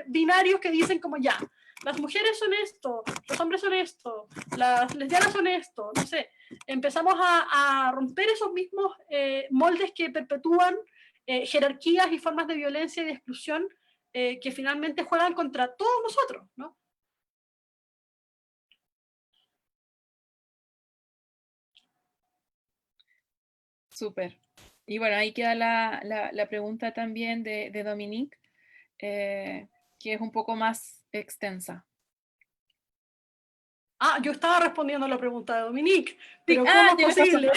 binarios que dicen como ya, las mujeres son esto, los hombres son esto, las lesbianas son esto, no sé. Empezamos a romper esos mismos moldes que perpetúan jerarquías y formas de violencia y de exclusión que finalmente juegan contra todos nosotros, ¿no? Súper. Y bueno, ahí queda la pregunta también de Dominique, que es un poco más extensa. Yo estaba respondiendo a la pregunta de Dominique, pero ¿cómo es posible?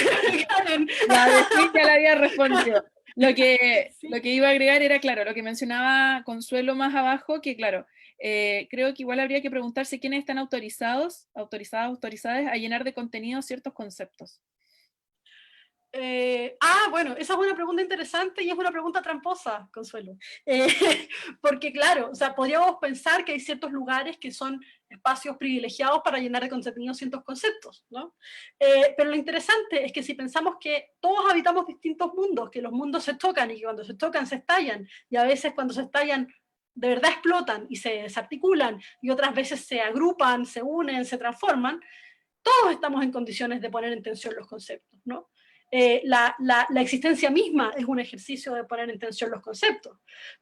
Ya la había respondido. Lo que iba a agregar era, claro, lo que mencionaba Consuelo más abajo, que claro, creo que igual habría que preguntarse quiénes están autorizadas a llenar de contenido ciertos conceptos. Bueno, esa es una pregunta interesante y es una pregunta tramposa, Consuelo. Porque claro, o sea, podríamos pensar que hay ciertos lugares que son espacios privilegiados para llenar de contenido ciertos conceptos, ¿no? Pero lo interesante es que si pensamos que todos habitamos distintos mundos, que los mundos se tocan y que cuando se tocan se estallan, y a veces cuando se estallan de verdad explotan y se desarticulan, y otras veces se agrupan, se unen, se transforman, todos estamos en condiciones de poner en tensión los conceptos, ¿no? La existencia misma es un ejercicio de poner en tensión los conceptos,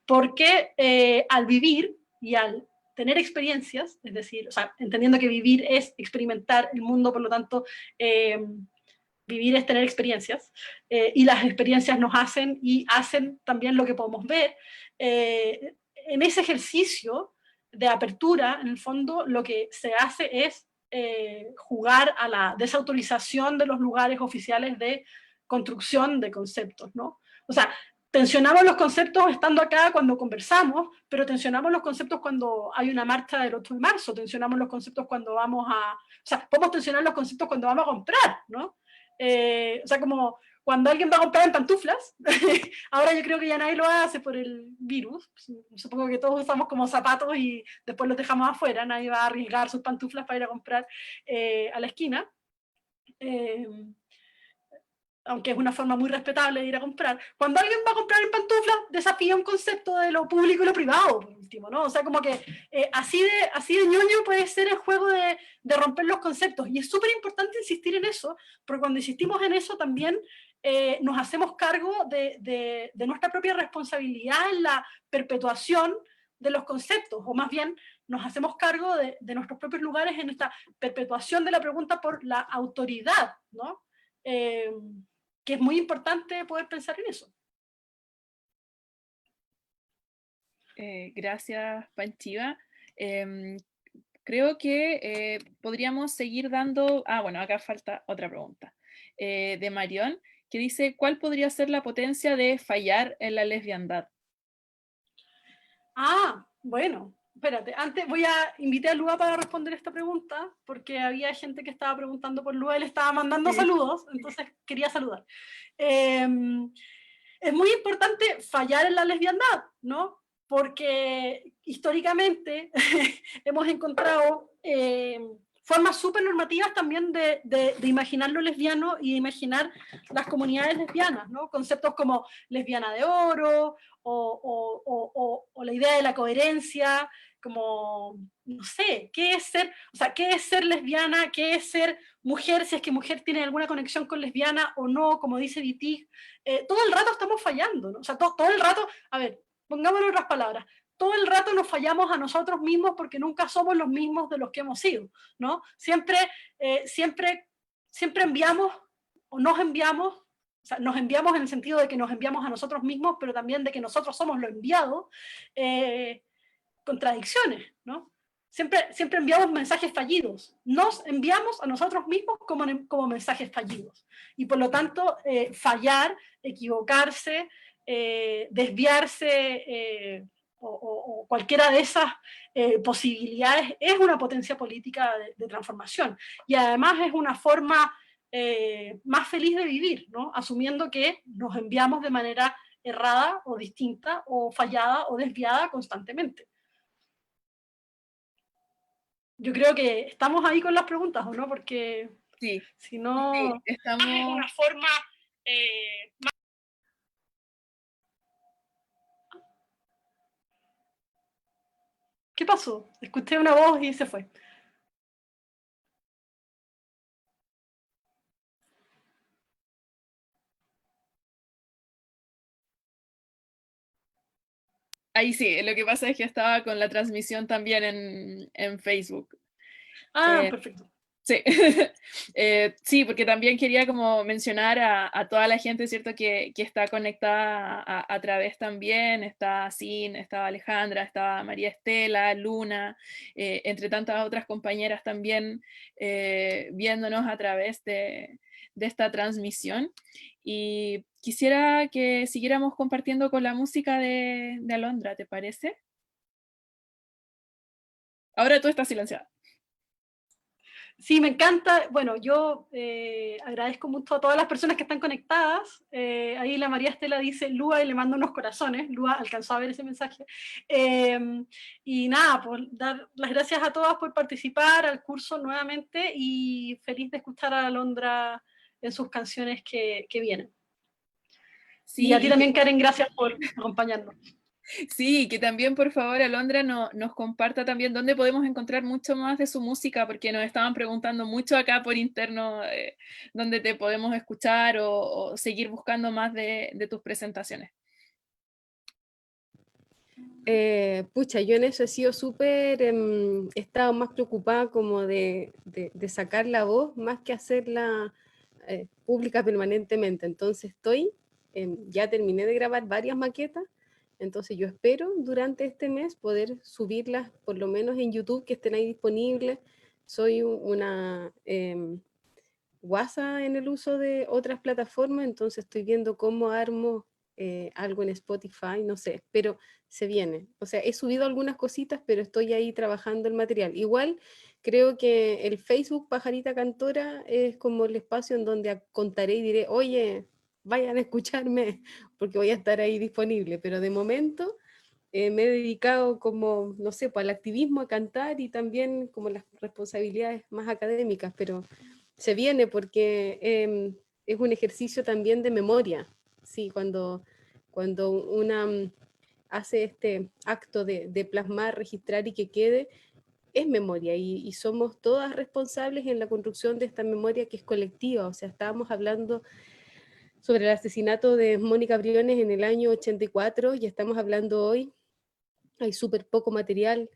porque al vivir y al tener experiencias, es decir, o sea, entendiendo que vivir es experimentar el mundo, por lo tanto, vivir es tener experiencias, y las experiencias nos hacen y hacen también lo que podemos ver. En ese ejercicio de apertura, en el fondo, lo que se hace es jugar a la desautorización de los lugares oficiales de construcción de conceptos, ¿no? O sea, tensionamos los conceptos estando acá cuando conversamos, pero tensionamos los conceptos cuando hay una marcha del 8 de marzo, tensionamos los conceptos cuando vamos a... O sea, podemos tensionar los conceptos cuando vamos a comprar, ¿no? O sea, como cuando alguien va a comprar en pantuflas, ahora yo creo que ya nadie lo hace por el virus, supongo que todos usamos como zapatos y después los dejamos afuera, nadie va a arriesgar sus pantuflas para ir a comprar a la esquina. Aunque es una forma muy respetable de ir a comprar, cuando alguien va a comprar en pantuflas, desafía un concepto de lo público y lo privado, por último, ¿no? O sea, como que así de ñoño puede ser el juego de romper los conceptos, y es súper importante insistir en eso, porque cuando insistimos en eso también nos hacemos cargo de nuestra propia responsabilidad en la perpetuación de los conceptos, o más bien nos hacemos cargo de nuestros propios lugares en esta perpetuación de la pregunta por la autoridad, ¿no? Que es muy importante poder pensar en eso. Gracias, Panchiva. Creo que podríamos seguir dando... Ah, bueno, acá falta otra pregunta. De Marión, que dice, ¿cuál podría ser la potencia de fallar en la lesbiandad? Ah, bueno, espérate, antes voy a invitar a Lua para responder esta pregunta, porque había gente que estaba preguntando por Lua, él estaba mandando saludos, entonces quería saludar. Es muy importante fallar en la lesbiandad, ¿no? Porque históricamente hemos encontrado formas súper normativas también de imaginar lo lesbiano y de imaginar las comunidades lesbianas, ¿no? Conceptos como lesbiana de oro o la idea de la coherencia, como, no sé, ¿qué es ser, o sea, qué es ser lesbiana, qué es ser mujer, si es que mujer tiene alguna conexión con lesbiana o no, como dice Wittig? Todo el rato estamos fallando, ¿no? O sea, todo el rato, a ver, pongámoslo en otras palabras, todo el rato nos fallamos a nosotros mismos porque nunca somos los mismos de los que hemos sido, ¿no? Siempre enviamos o nos enviamos, o sea, nos enviamos en el sentido de que nos enviamos a nosotros mismos, pero también de que nosotros somos los enviados, contradicciones, ¿no? Siempre enviamos mensajes fallidos. Nos enviamos a nosotros mismos como mensajes fallidos. Y por lo tanto, fallar, equivocarse, desviarse, o cualquiera de esas posibilidades es una potencia política de transformación. Y además es una forma más feliz de vivir, ¿no? Asumiendo que nos enviamos de manera errada o distinta o fallada o desviada constantemente. Yo creo que estamos ahí con las preguntas, ¿o no? Porque Sí, si no, sí, estamos... es una forma más... ¿Qué pasó? Escuché una voz y se fue. Ahí sí, lo que pasa es que estaba con la transmisión también en Facebook. Ah, perfecto. Sí, sí, porque también quería como mencionar a toda la gente, ¿cierto? Que está conectada a través también, está Sin, está Alejandra, está María Estela, Luna, entre tantas otras compañeras también viéndonos a través de esta transmisión. Y quisiera que siguiéramos compartiendo con la música de Alondra, ¿te parece? Ahora tú estás silenciada. Sí, me encanta. Bueno, yo agradezco mucho a todas las personas que están conectadas. Ahí la María Estela dice Lua y le mando unos corazones. Lua alcanzó a ver ese mensaje. Y nada, pues dar las gracias a todas por participar al curso nuevamente y feliz de escuchar a Alondra en sus canciones que vienen. Sí, Y a ti también, Karen, gracias por acompañarnos. sí, que también por favor Alondra nos comparta también dónde podemos encontrar mucho más de su música, porque nos estaban preguntando mucho acá por interno dónde te podemos escuchar o seguir buscando más de tus presentaciones. Pucha, yo en eso he sido súper, he estado más preocupada como de sacar la voz más que hacerla pública permanentemente. Entonces ya terminé de grabar varias maquetas, entonces yo espero durante este mes poder subirlas por lo menos en YouTube, que estén ahí disponibles. Soy una guasa en el uso de otras plataformas, entonces estoy viendo cómo armo algo en Spotify, no sé, pero se viene. O sea, he subido algunas cositas, pero estoy ahí trabajando el material. Igual creo que el Facebook Pajarita Cantora es como el espacio en donde contaré y diré, oye, vayan a escucharme, porque voy a estar ahí disponible, pero de momento me he dedicado como, no sé, pues, al activismo, a cantar y también como las responsabilidades más académicas, pero se viene porque es un ejercicio también de memoria, sí, cuando una hace este acto de plasmar, registrar y que quede, es memoria y somos todas responsables en la construcción de esta memoria que es colectiva. O sea, estábamos hablando sobre el asesinato de Mónica Briones en el año 84 y estamos hablando hoy. Hay súper poco material,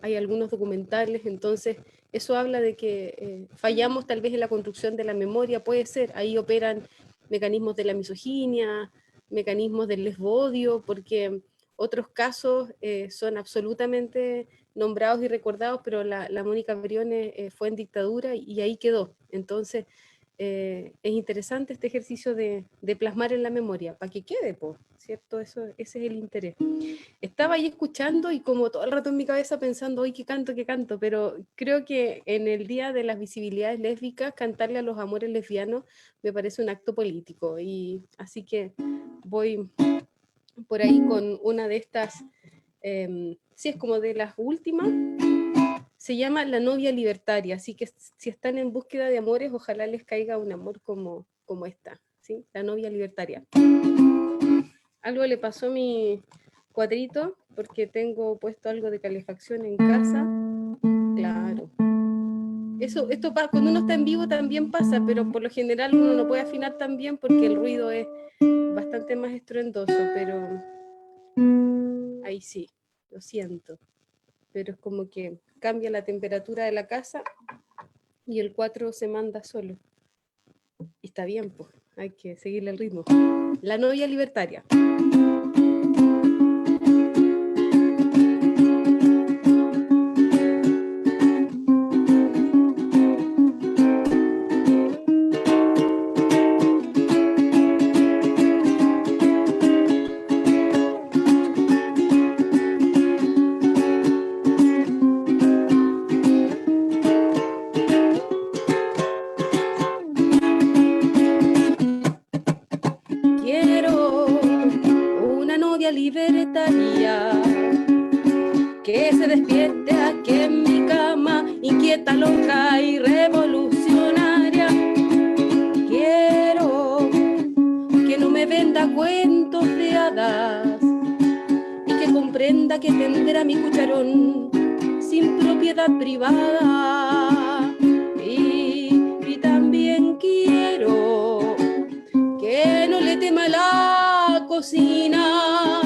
hay algunos documentales, entonces eso habla de que fallamos tal vez en la construcción de la memoria, puede ser, ahí operan mecanismos de la misoginia, mecanismos del lesbodio, porque otros casos son absolutamente nombrados y recordados, pero la Mónica Briones fue en dictadura y ahí quedó. Entonces es interesante este ejercicio de plasmar en la memoria, para que quede, ¿cierto? Ese es el interés. Estaba ahí escuchando y como todo el rato en mi cabeza pensando, hoy qué canto, pero creo que en el Día de las Visibilidades Lésbicas, cantarle a los amores lesbianos me parece un acto político, y así que voy por ahí con una de estas, sí, es como de las últimas, se llama La novia libertaria, así que si están en búsqueda de amores, ojalá les caiga un amor como esta, ¿sí? La novia libertaria. Algo le pasó a mi cuadrito, porque tengo puesto algo de calefacción en casa. Claro. Esto cuando uno está en vivo también pasa, pero por lo general uno no puede afinar tan bien porque el ruido es bastante más estruendoso, pero ahí sí, lo siento. Pero es como que cambia la temperatura de la casa y el 4 se manda solo. Y está bien, pues, hay que seguirle el ritmo. La novia libertaria. Libertaria, que se despierte aquí en mi cama, inquieta, loca y revolucionaria. Quiero que no me venda cuentos de hadas y que comprenda que tendrá mi cucharón sin propiedad privada. Y también quiero que no le tema la cocina,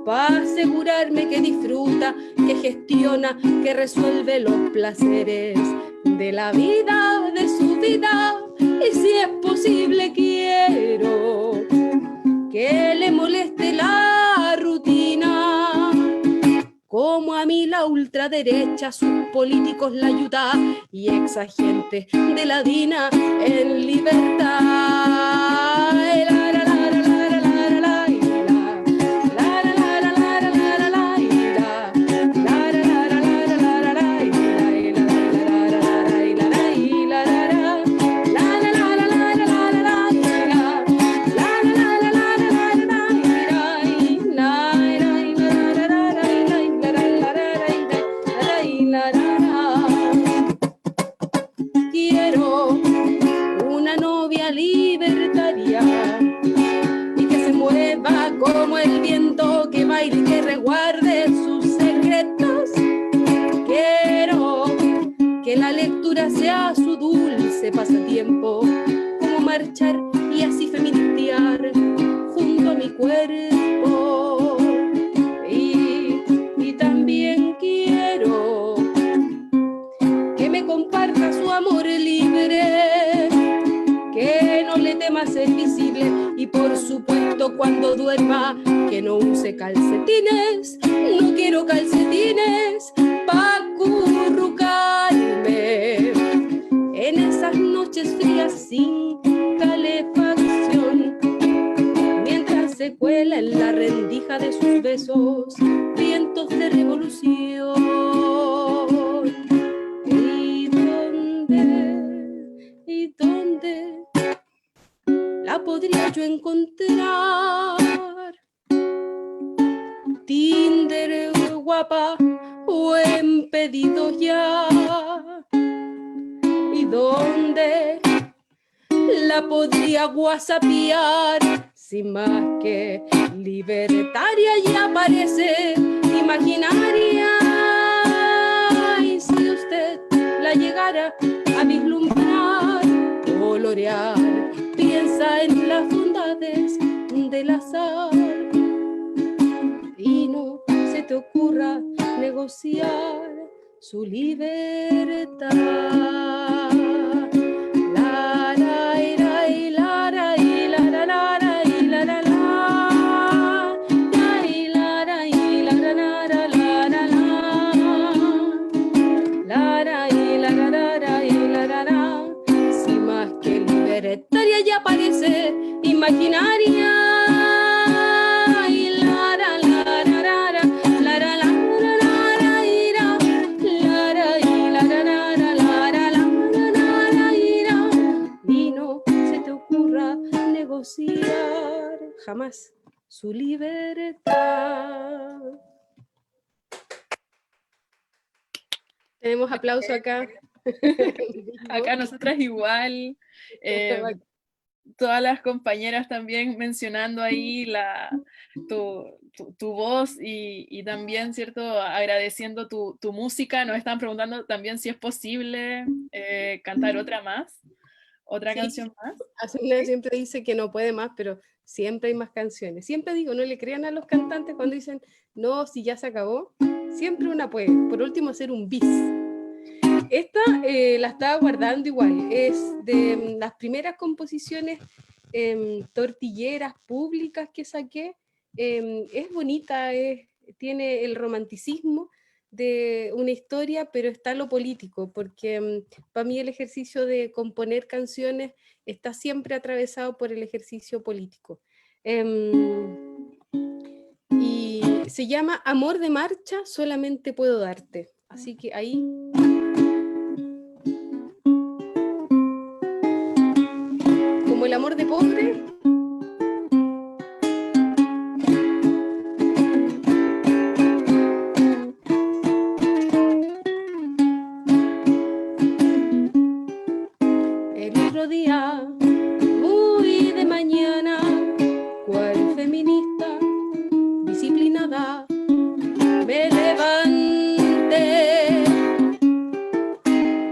para asegurarme que disfruta, que gestiona, que resuelve los placeres de la vida, de su vida. Y si es posible quiero que le moleste la rutina, como a mí la ultraderecha, sus políticos, la ayuda y exagentes de la DINA en libertad. Quiero una novia libertaria y que se mueva como el viento, que baile y que resguarde sus secretos. Quiero que la lectura sea su dulce pasatiempo, como marchar y así feministear junto a mi cuerpo. Y también quiero que me comparta su amor libre, que no le tema ser visible, y por supuesto cuando duerma que no use calcetines. No quiero calcetines pa' acurrucarme en esas noches frías sin calefacción, mientras se cuelga esos vientos de revolución. ¿Y dónde la podría yo encontrar? Tinder, guapa, o en pedidos ya. ¿Y dónde la podría whatsappear? Sin más que libertaria ya parece imaginaria. Y si usted la llegara a vislumbrar, colorear, piensa en las bondades del azar y no se te ocurra negociar su libertad. La la ira y la ra y la la la la y la la la la y la ra y la ra la la la la la ra y la ra la ra y la ra la. Si más que libertaria ya parece imaginaria. Jamás su libertad. Tenemos aplauso acá. Acá nosotras igual, todas las compañeras también mencionando ahí tu voz y también, ¿cierto?, agradeciendo tu música. Nos están preguntando también si es posible cantar otra canción más. Azucena siempre dice que no puede más, pero siempre hay más canciones. Siempre digo, no le crean a los cantantes cuando dicen, no, si ya se acabó. Siempre una puede. Por último, hacer un bis. Esta la estaba guardando igual. Es de las primeras composiciones tortilleras públicas que saqué. Es bonita, tiene el romanticismo de una historia, pero está lo político, porque para mí el ejercicio de componer canciones está siempre atravesado por el ejercicio político. Y se llama Amor de marcha, solamente puedo darte. Así que ahí... Como el amor de pobre... Día, muy de mañana, cual feminista disciplinada, me levanté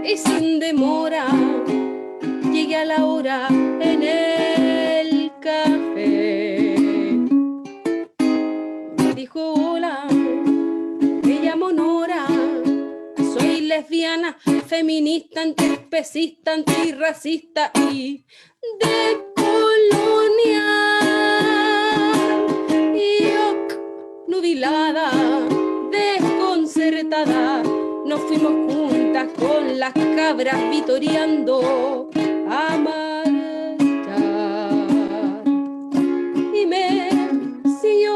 y sin demora llegué a la hora en el café. Me dijo hola, me llamo Nora, soy lesbiana, feminista, antiespecista, antirracista y decolonial. Y nubilada, desconcertada, nos fuimos juntas con las cabras vitoreando a marchar. Y me siguió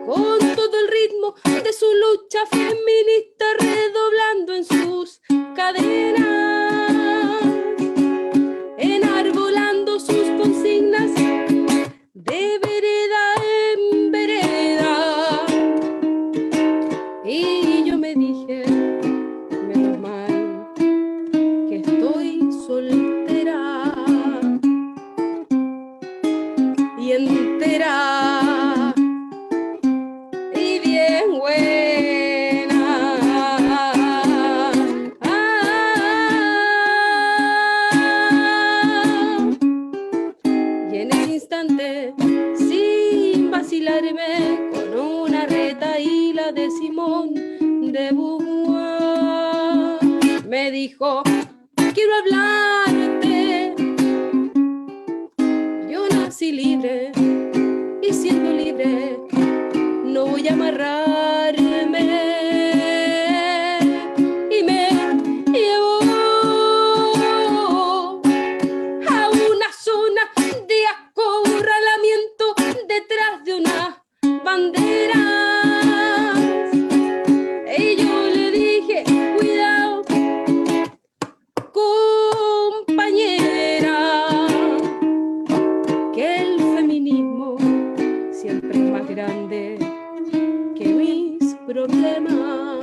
con todo el ritmo de su lucha feminista, redoblando en sus cadenas, enarbolando sus consignas de vereda en vereda. Y yo me dije, menos mal que estoy soltera y entera y bien buena. Y en ese instante, sin vacilarme, con una retaíla de Simón de Beauvoir, me dijo, quiero hablarte. Yo nací libre y siendo libre no voy a amarrarme. Y me llevó a una zona de acorralamiento detrás problemas.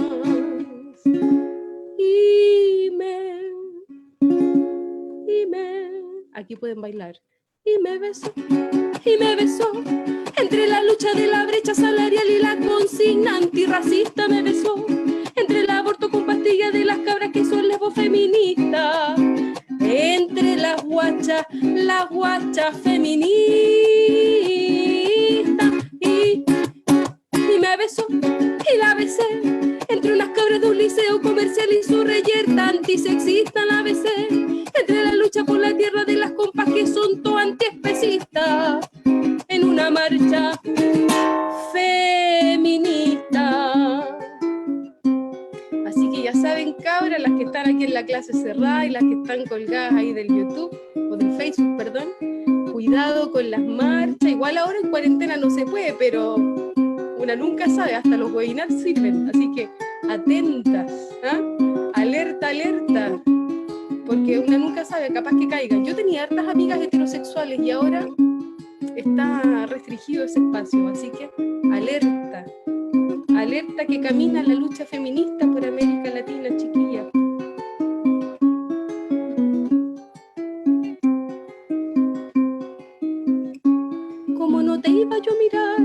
Aquí pueden bailar. Y me besó, entre la lucha de la brecha salarial y la consigna antirracista me besó, entre el aborto con pastillas de las cabras que son lesbofeministas, entre las guachas feministas, y me besó, y la besé, entre unas cabras de un liceo comercial y su reyerta antisexista la besé, entre la lucha por la tierra de las compas que son todo antiespecistas, en una marcha feminista. Así que ya saben, cabras, las que están aquí en la clase cerrada y las que están colgadas ahí del YouTube, o del Facebook, perdón, cuidado con las marchas. Igual ahora en cuarentena no se puede, pero una nunca sabe, hasta los webinars sirven. Así que atentas, ¿ah? Alerta, alerta. Porque una nunca sabe, capaz que caiga. Yo tenía hartas amigas heterosexuales y ahora está restringido ese espacio, así que alerta, alerta que camina la lucha feminista por América Latina, chiquilla. ¿Cómo no te iba yo a mirar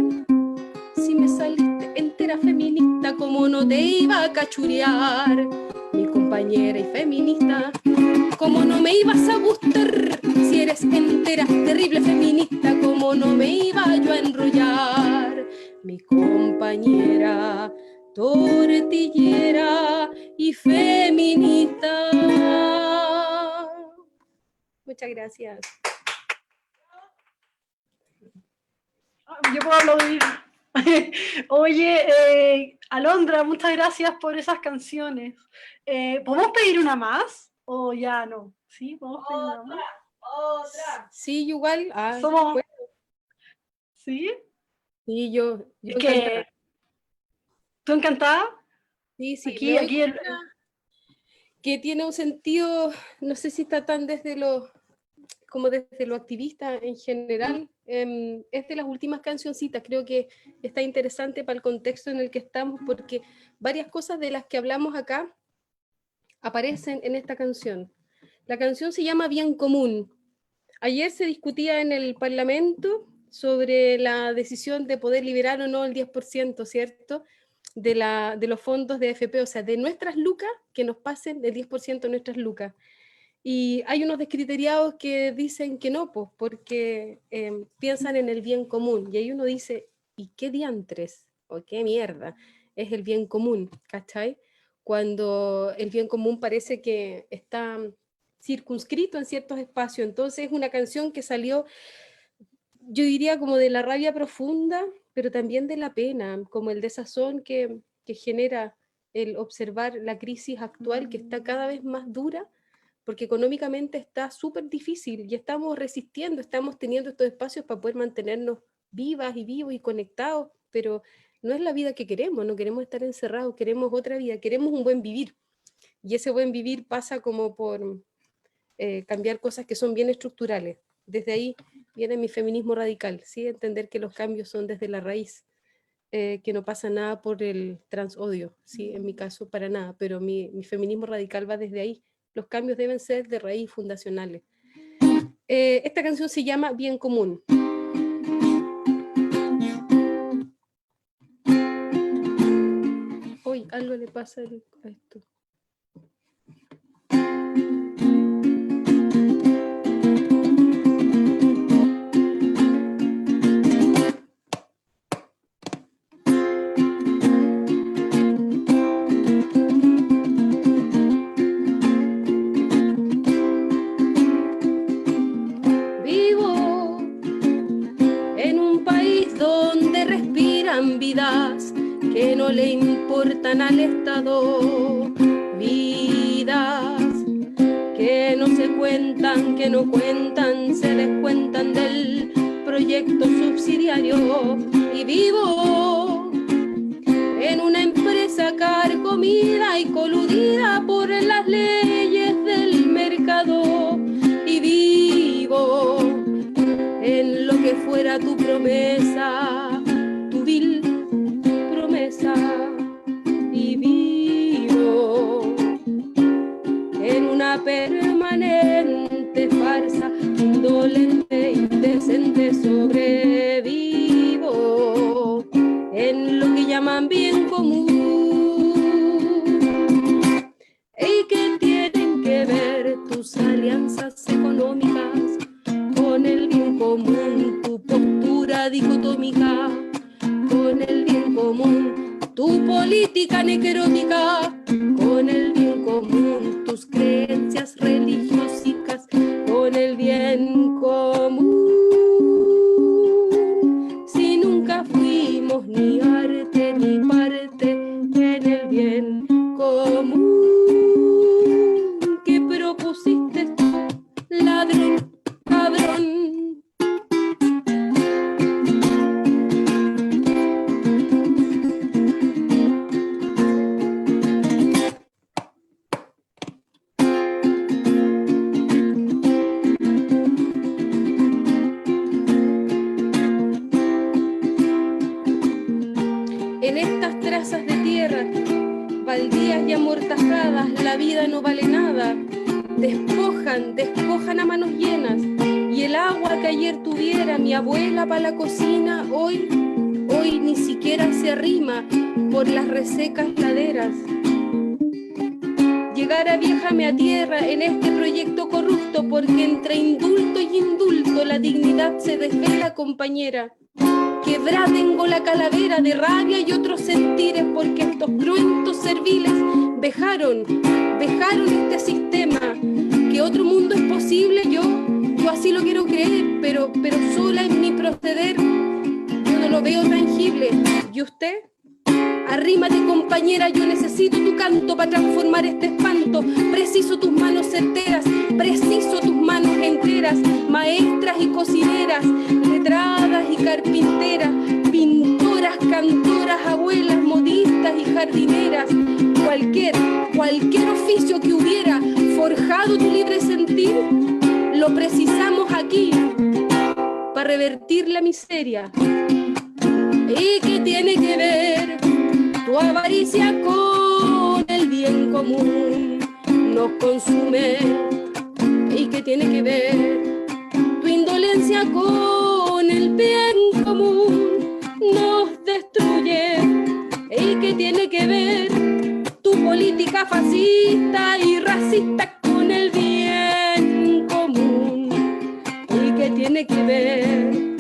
si me saliste entera feminista? ¿Cómo no te iba a cachurear mi compañera y feminista? ¿Cómo no me ibas a gustar si eres entera, terrible feminista? ¿Cómo no me iba yo a enrollar mi compañera tortillera y feminista? Muchas gracias. Yo puedo aplaudir. Oye, Alondra, muchas gracias por esas canciones. ¿Podemos pedir una más? ¿O ya no? ¿Sí? ¿Podemos pedir una más? Otra. Sí, igual. Somos... Bueno. ¿Sí? Sí, yo es que... ¿Tú encantada? Sí, sí. Aquí que tiene un sentido, no sé si está tan desde lo activista en general, es de las últimas cancioncitas, creo que está interesante para el contexto en el que estamos, porque varias cosas de las que hablamos acá aparecen en esta canción. La canción se llama Bien Común. Ayer se discutía en el Parlamento sobre la decisión de poder liberar o no el 10%, ¿cierto?, de los fondos de AFP, o sea, de nuestras lucas, que nos pasen el 10% de nuestras lucas. Y hay unos descriteriados que dicen que no, pues, porque piensan en el bien común. Y ahí uno dice, ¿y qué diantres? ¿O qué mierda es el bien común? ¿Cachai? Cuando el bien común parece que está circunscrito en ciertos espacios. Entonces es una canción que salió, yo diría, como de la rabia profunda, pero también de la pena, como el desazón que genera el observar la crisis actual, que está cada vez más dura, porque económicamente está súper difícil y estamos resistiendo, estamos teniendo estos espacios para poder mantenernos vivas y vivos y conectados, pero no es la vida que queremos, no queremos estar encerrados, queremos otra vida, queremos un buen vivir. Y ese buen vivir pasa como por cambiar cosas que son bien estructurales. Desde ahí viene mi feminismo radical, ¿sí? Entender que los cambios son desde la raíz, que no pasa nada por el transodio, ¿sí? En mi caso, para nada, pero mi feminismo radical va desde ahí. Los cambios deben ser de raíz fundacionales. Esta canción se llama Bien Común. Uy, algo le pasa a esto. Vidas que no le importan al Estado, vidas que no se cuentan, que no cuentan, se descuentan del proyecto subsidiario. Y vivo en una empresa carcomida y coludida por las leyes del mercado. Y vivo en lo que fuera tu promesa, promesa. llaman bien común. ¿Y qué tienen que ver tus alianzas económicas con el bien común? Tu postura dicotómica con el bien común, tu política necrótica con el bien común, tus creencias religiosas con el bien común. Si nunca fuimos ni arte ni parte en el bien común que propusiste tú, ladrón, cabrón. En estas trazas de tierra, baldías y amortajadas, la vida no vale nada. Despojan a manos llenas, y el agua que ayer tuviera mi abuela para la cocina, hoy ni siquiera se arrima por las resecas laderas. Llegar a viejame a tierra en este proyecto corrupto, porque entre indulto y indulto la dignidad se desvela, compañera. Quebrada tengo la calavera de rabia y otros sentires, porque estos cruentos serviles vejaron este sistema. Que otro mundo es posible, yo así lo quiero creer, pero sola en mi proceder yo no lo veo tangible. ¿Y usted? Arrímate, compañera, yo necesito tu canto para transformar este espanto. Preciso tus manos certeras, preciso tus manos enteras, maestras y cocineras, letradas y carpinteras, pintoras, cantoras, abuelas, modistas y jardineras. Cualquier oficio que hubiera forjado tu libre sentir, lo precisamos aquí para revertir la miseria. ¿Y qué tiene que ver tu avaricia con el bien común? Nos consume. ¿Y qué tiene que ver tu indolencia con el bien común? Nos destruye. ¿Y qué tiene que ver tu política fascista y racista con el bien común? ¿Y qué tiene que ver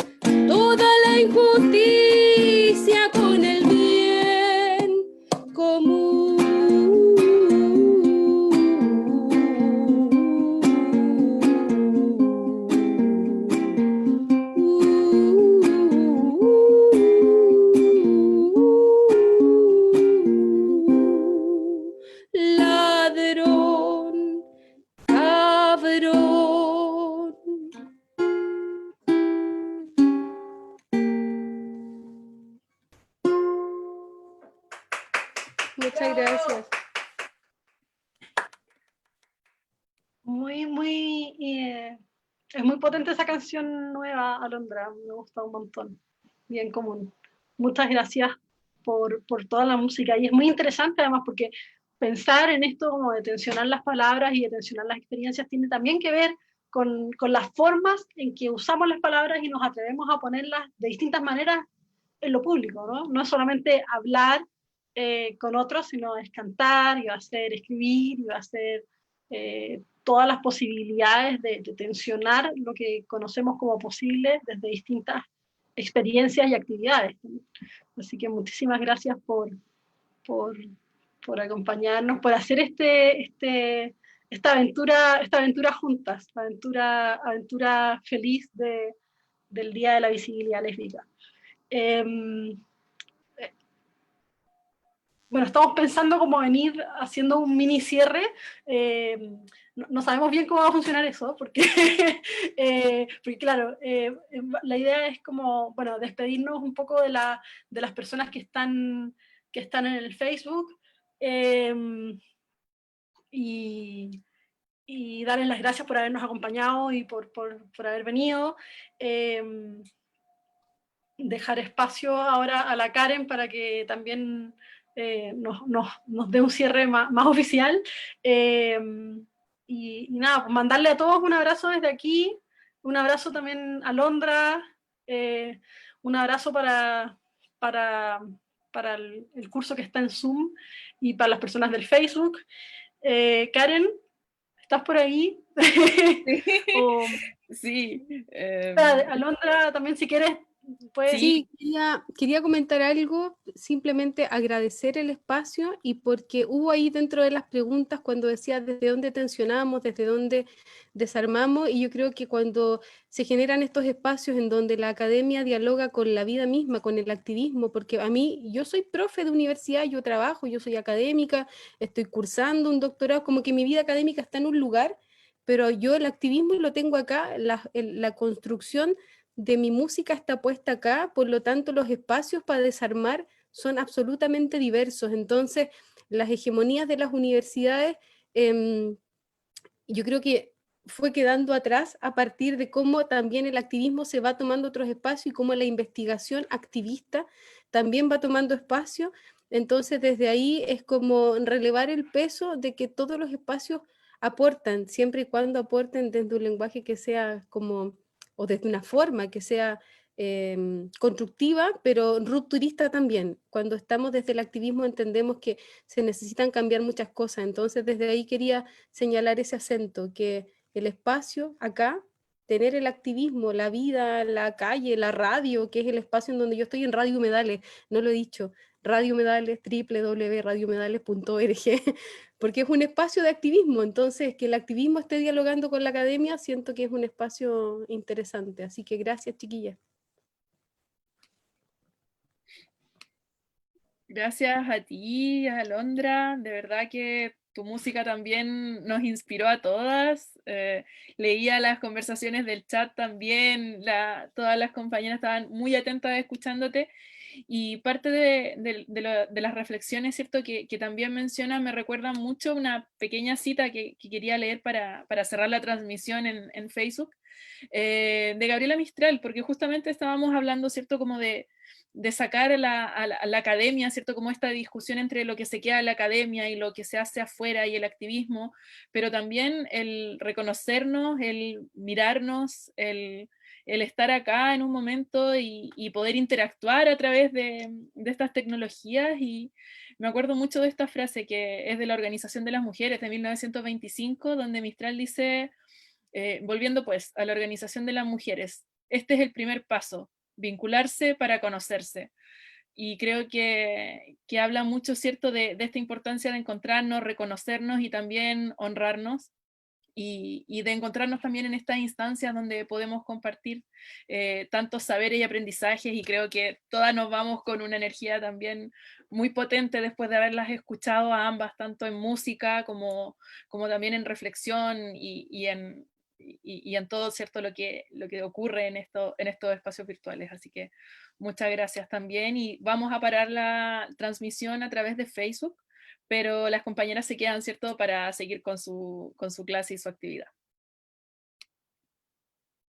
toda la injusticia con el bien común? Ladrón, cabrón. Muchas gracias. Es muy potente esa canción nueva, Alondra, me gusta un montón, bien común. Muchas gracias por toda la música, y es muy interesante además porque pensar en esto como de tensionar las palabras y de tensionar las experiencias tiene también que ver con las formas en que usamos las palabras y nos atrevemos a ponerlas de distintas maneras en lo público, ¿no? No es solamente hablar con otros, sino es cantar, y va a ser escribir, y va a ser todas las posibilidades de tensionar lo que conocemos como posible desde distintas experiencias y actividades. Así que muchísimas gracias por acompañarnos, por hacer esta aventura juntas, aventura feliz del Día de la Visibilidad Lésbica. Bueno, estamos pensando como venir haciendo un mini cierre. No sabemos bien cómo va a funcionar eso, porque claro, la idea es como, bueno, despedirnos un poco de las personas que están en el Facebook, y darles las gracias por habernos acompañado y por haber venido. Dejar espacio ahora a la Karen para que también nos dé un cierre más oficial. Y nada, pues mandarle a todos un abrazo desde aquí, un abrazo también a Londra, un abrazo para para el curso que está en Zoom y para las personas del Facebook. Karen, ¿estás por ahí? O, Sí. Alondra, también si quieres, pues... Sí, quería comentar algo, simplemente agradecer el espacio y porque hubo ahí dentro de las preguntas cuando decía desde dónde tensionamos, desde dónde desarmamos, y yo creo que cuando se generan estos espacios en donde la academia dialoga con la vida misma, con el activismo, porque a mí, yo soy profe de universidad, yo trabajo, yo soy académica, estoy cursando un doctorado, como que mi vida académica está en un lugar, pero yo el activismo lo tengo acá, la construcción de mi música está puesta acá, por lo tanto los espacios para desarmar son absolutamente diversos. Entonces, las hegemonías de las universidades, yo creo que fue quedando atrás a partir de cómo también el activismo se va tomando otros espacios y cómo la investigación activista también va tomando espacio. Entonces, desde ahí es como relevar el peso de que todos los espacios aportan, siempre y cuando aporten desde un lenguaje que sea como o desde una forma que sea constructiva, pero rupturista también. Cuando estamos desde el activismo entendemos que se necesitan cambiar muchas cosas, entonces desde ahí quería señalar ese acento, que el espacio acá, tener el activismo, la vida, la calle, la radio, que es el espacio en donde yo estoy en Radio Humedales, no lo he dicho, Radio Humedales, www.radiohumedales.org, porque es un espacio de activismo, entonces que el activismo esté dialogando con la academia, siento que es un espacio interesante, así que gracias, chiquillas. Gracias a ti, Alondra, de verdad que tu música también nos inspiró a todas. Leía las conversaciones del chat también, todas las compañeras estaban muy atentas escuchándote, y parte de las reflexiones, ¿cierto?, que también menciona, me recuerda mucho una pequeña cita que quería leer para cerrar la transmisión en Facebook, de Gabriela Mistral, porque justamente estábamos hablando, ¿cierto?, como de sacar a la academia, ¿cierto?, como esta discusión entre lo que se queda en la academia y lo que se hace afuera y el activismo, pero también el reconocernos, el mirarnos, el estar acá en un momento y poder interactuar a través de estas tecnologías. Y me acuerdo mucho de esta frase que es de la Organización de las Mujeres de 1925, donde Mistral dice, volviendo pues a la Organización de las Mujeres, este es el primer paso, vincularse para conocerse. Y creo que habla mucho, ¿cierto?, de esta importancia de encontrarnos, reconocernos y también honrarnos, y de encontrarnos también en estas instancias donde podemos compartir tantos saberes y aprendizajes, y creo que todas nos vamos con una energía también muy potente después de haberlas escuchado a ambas, tanto en música como también en reflexión y en todo, ¿cierto?, lo que ocurre en estos espacios virtuales. Así que muchas gracias también, y vamos a parar la transmisión a través de Facebook, pero las compañeras se quedan, ¿cierto?, para seguir con su clase y su actividad.